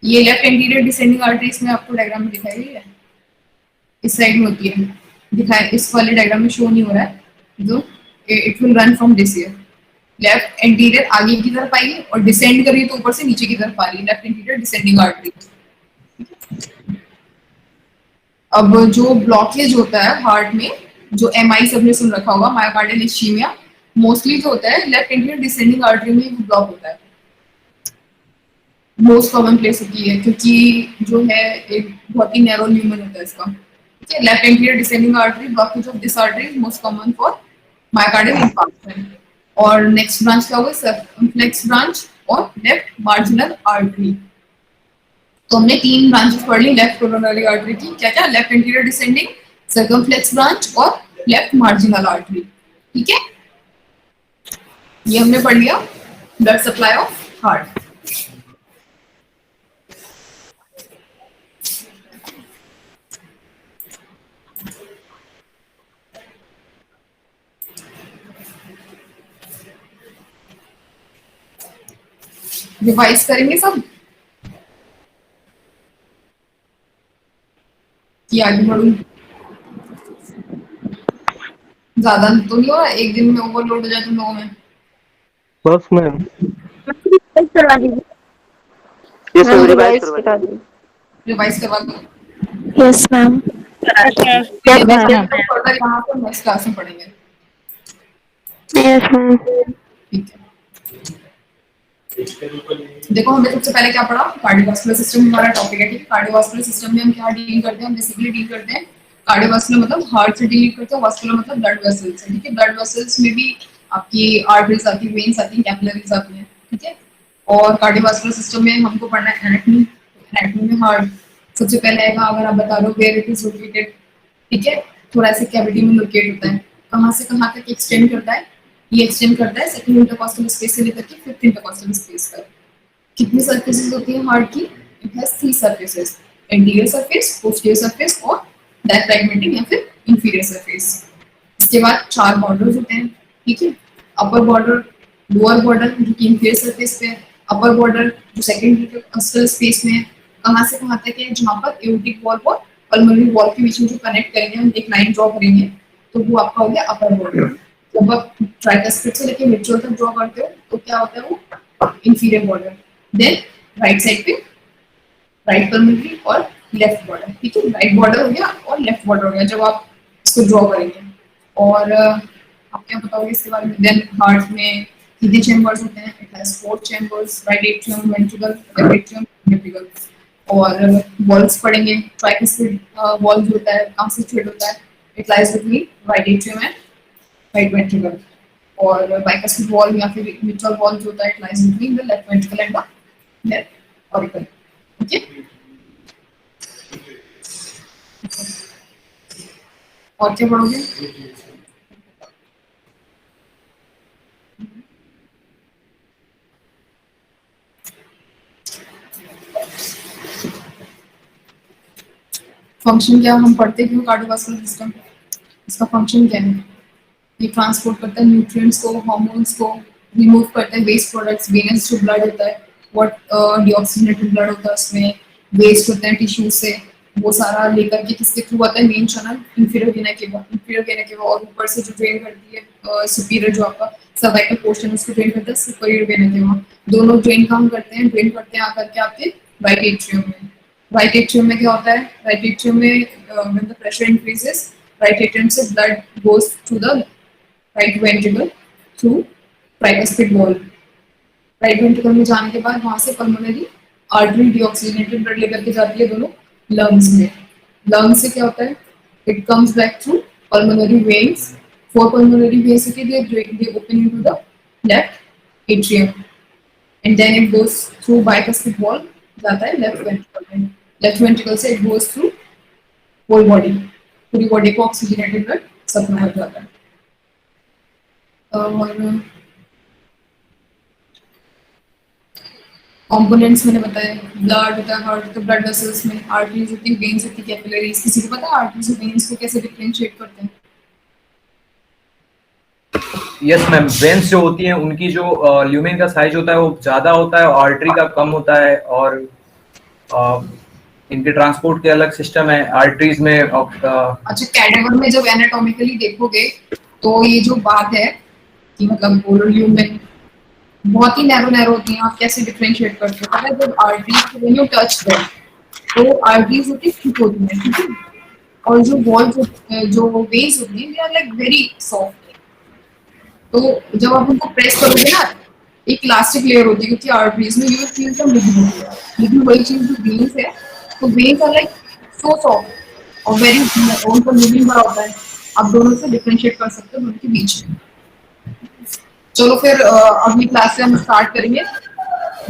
ये लेफ्ट एंटीरियर डिसेंडिंग आर्टरी इसमें आपको डायग्राम में दिखाई गई है, इस साइड में होती है, दिखाए इस वाले डायग्राम में शो नहीं हो रहा है, जो it will run from this year. Left anterior आगे की तरफ आएगी और डिसेंड करिए तो ऊपर से नीचे की तरफ आ रही है, लेफ्ट एंटीरियर डिसेंडिंग आर्टरी। अब जो ब्लॉकेज होता है हार्ट में, जो एमआई सबने सुन रखा होगा, मायोकार्डियल इस्चीमिया, मोस्टली जो होता है लेफ्ट एंटीरियर डिसेंडिंग आर्टरी में ब्लॉक होता है, मोस्ट कॉमन प्लेस होती है, क्योंकि जो है एक बहुत ही नैरो ल्यूमन होता है इसका। ठीक है, left anterior descending artery, blockage of this artery is most common for myocardial infarction. और नेक्स्ट ब्रांच क्या होगा, सर्कमफ्लेक्स ब्रांच और लेफ्ट मार्जिनल आर्टरी। तो हमने 3 ब्रांचेस पढ़ ली लेफ्ट कोरोनरी आर्टरी की, क्या क्या, left anterior descending, circumflex branch और लेफ्ट मार्जिनल आर्टरी। ठीक है, ये हमने पढ़ लिया blood supply of heart. Revise करेंगे सब कि आगे बढ़ूं, ज्यादा तो नहीं हो, एक दिन में ओवरलोड हो जाए तुम लोगों में। बस मैम। करवा दीजिए। ये सब रिवाइज रिवाइज करा दीजिए। रिवाइज करवा दो। Yes, ma'am. ये फर्दर यहाँ पर नेक्स्ट क्लास में पढ़ेंगे। Yes, ma'am. ठीक है, देखो हमने सबसे पहले क्या पढ़ा, कार्डियोवास्कुलर सिस्टम हमारा टॉपिक है। ठीक है, कार्डियोवास्कुलर सिस्टम में हम क्या डील करते हैं, हम बेसिकली डील करते हैं कार्डियोवास्कुलर मतलब हार्ट से डील करते हैं, वास्कुलर मतलब ब्लड वेसल्स से। ठीक है, ब्लड वेसल्स में भी आपकी आर्टरीज आती है, वेन्स आती हैं, कैपिलरीज आती हैं। ठीक है, और कार्डियोवास्कुलर सिस्टम में हमको पढ़ना है एनाटॉमी। एनाटॉमी में हार्ट सबसे पहले आएगा, अगर आप बता रहे हो वेयर इट इज लोकेटेड। ठीक है, थोड़ा ऐसे कैविटी में लोकेट होता है, कहाँ से कहाँ तक एक्सटेंड करता है, ये एक्सटेंड करता है सेकंड इंटरकॉस्टल स्पेस से लेकर के फिफ्थ इंटरकॉस्टल स्पेस तक। कितनी सर्फेसेस होती है हार्ट की, it has 3 surfaces, anterior surface, posterior surface और डायफ्रैगमेटिक या फिर इंफीरियर सरफेस। इसके बाद 4 बॉर्डर्स होते हैं। ठीक है, अपर बॉर्डर, लोअर बॉर्डर जो कि इंफीरियर सरफेस पे है, अपर बॉर्डर जो सेकंड इंटरकॉस्टल स्पेस में है, कहाँ से कहाँ तक है, जहाँ पर एओर्टिक वॉल और पल्मोनरी वॉल के बीच में जो कनेक्ट करेंगे, हम एक लाइन ड्रॉ करेंगे, तो वो आपका हो गया अपर बॉर्डर। जब आप ट्राइकस्पिड से लेके मिड तक ड्रॉ करते हो तो क्या होता है वो inferior border. Then right side पे राइट पल्मोनरी और लेफ्ट बॉर्डर। ठीक है, राइट बॉर्डर हो गया और लेफ्ट बॉर्डर हो गया जब आप इसको ड्रॉ करेंगे। और आप क्या बताओगे इसके बारे में। देन हार्ट में कितने चैम्बर्स होते हैं, it has 4 chambers, right atrium, ventricle, left atrium, ventricle. और वॉल्स पढ़ेंगे, ट्राइकस्पिड वॉल जो होता है कहाँ से सिचुएट होता है, it lies between right atrium and right ventricle. और बाइकस्पिड वॉल या फिर मिट्रल वॉल जो होता है, it lies between the left ventricle and the left auricle. Okay, और क्या पढ़ोगे। फंक्शन क्या हम पढ़ते क्यों कार्डियोवास्कुलर सिस्टम, इसका फंक्शन क्या है, ये ट्रांसपोर्ट करता है न्यूट्रिएंट्स को, हार्मोन्स को, रिमूव करता है वेस्ट प्रोडक्ट्स, वेनस जो ब्लड होता है, व्हाट डीऑक्सीजनेटेड ब्लड होता है उसमें वेस्ट होता है टिश्यू से, वो सारा लेकर के किसके थ्रू आता है, main channel inferior vena cava, और ऊपर से जो ड्रेन करती है सुपीरियर जो आपका सर्वाइकल पोर्शन उसको ड्रेन करता है सुपीरियर वेना केवा। दोनों ड्रेन काम करते हैं, ड्रेन करते हैं आकर के आपके राइट एट्रियम में। राइट एट्रियम में क्या होता है, राइट एट्रियम में when the pressure increases, right atrium से blood goes to the right ventricle through tricuspid valve. Right ventricle में जाने के बाद वहां से पल्मोनरी आर्टरी डीऑक्सीजनेटेड ब्लड लेकर के जाती है दोनों लंग्स में। लंग्स से क्या होता है, it comes back through pulmonary veins, 4 pulmonary veins they open into the left atrium and then it goes through bicuspid wall, जाता है लेफ्ट वेंट्रिकल में। लेफ्ट वेंट्रिकल से it goes through whole body, पूरी body को oxygenated blood supply हो जाता है। और कंपोनेंट्स मैंने बताया, ब्लड होता है, हार्ट होता है, ब्लड वेसल्स में आर्टरीज होती है, वेन्स होती है, कैपिलरीज। किसी को पता है आर्टरीज और वेन्स को कैसे डिफरेंशिएट करते हैं? यस मैम, वेन्स जो होती हैं उनकी जो ल्यूमेन का साइज होता है वो ज्यादा होता है, आर्टरी का कम होता है, और इनके ट्रांसपोर्ट के अलग सिस्टम है। आर्टरीज में अच्छा, कैडेवर में जब एनाटॉमिकली देखोगे तो ये जो बात है कि मतलब पोलर ल्यूमेन बहुत ही नैरो होती हैं, आप कैसे डिफरेंशिएट करते हो? पता है, जब arteries when you touch them तो आर्टरीज होती थिक होती हैं, ठीक है, और जो वॉल्स जो वेन्स होती हैं they are like very soft. तो जब आप उनको प्रेस करोगे ना, एक इलास्टिक लेयर होती है क्योंकि आर्टरीज में, you will feel some rigidity. लेकिन वही चीज जो वेन्स है, तो veins are like so soft और वेरी, उनका मूविंग बड़ा होता है। आप दोनों से डिफरेंशिएट कर सकते हो दोनों के बीच में। चलो फिर अगली क्लास से हम स्टार्ट करेंगे।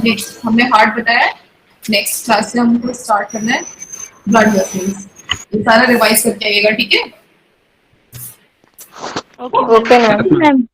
नेक्स्ट हमने हार्ट बताया, नेक्स्ट क्लास से हमको स्टार्ट करना है ब्लड वेसल्स। ये सारा रिवाइज करके आइएगा, ठीक है? Okay ma'am.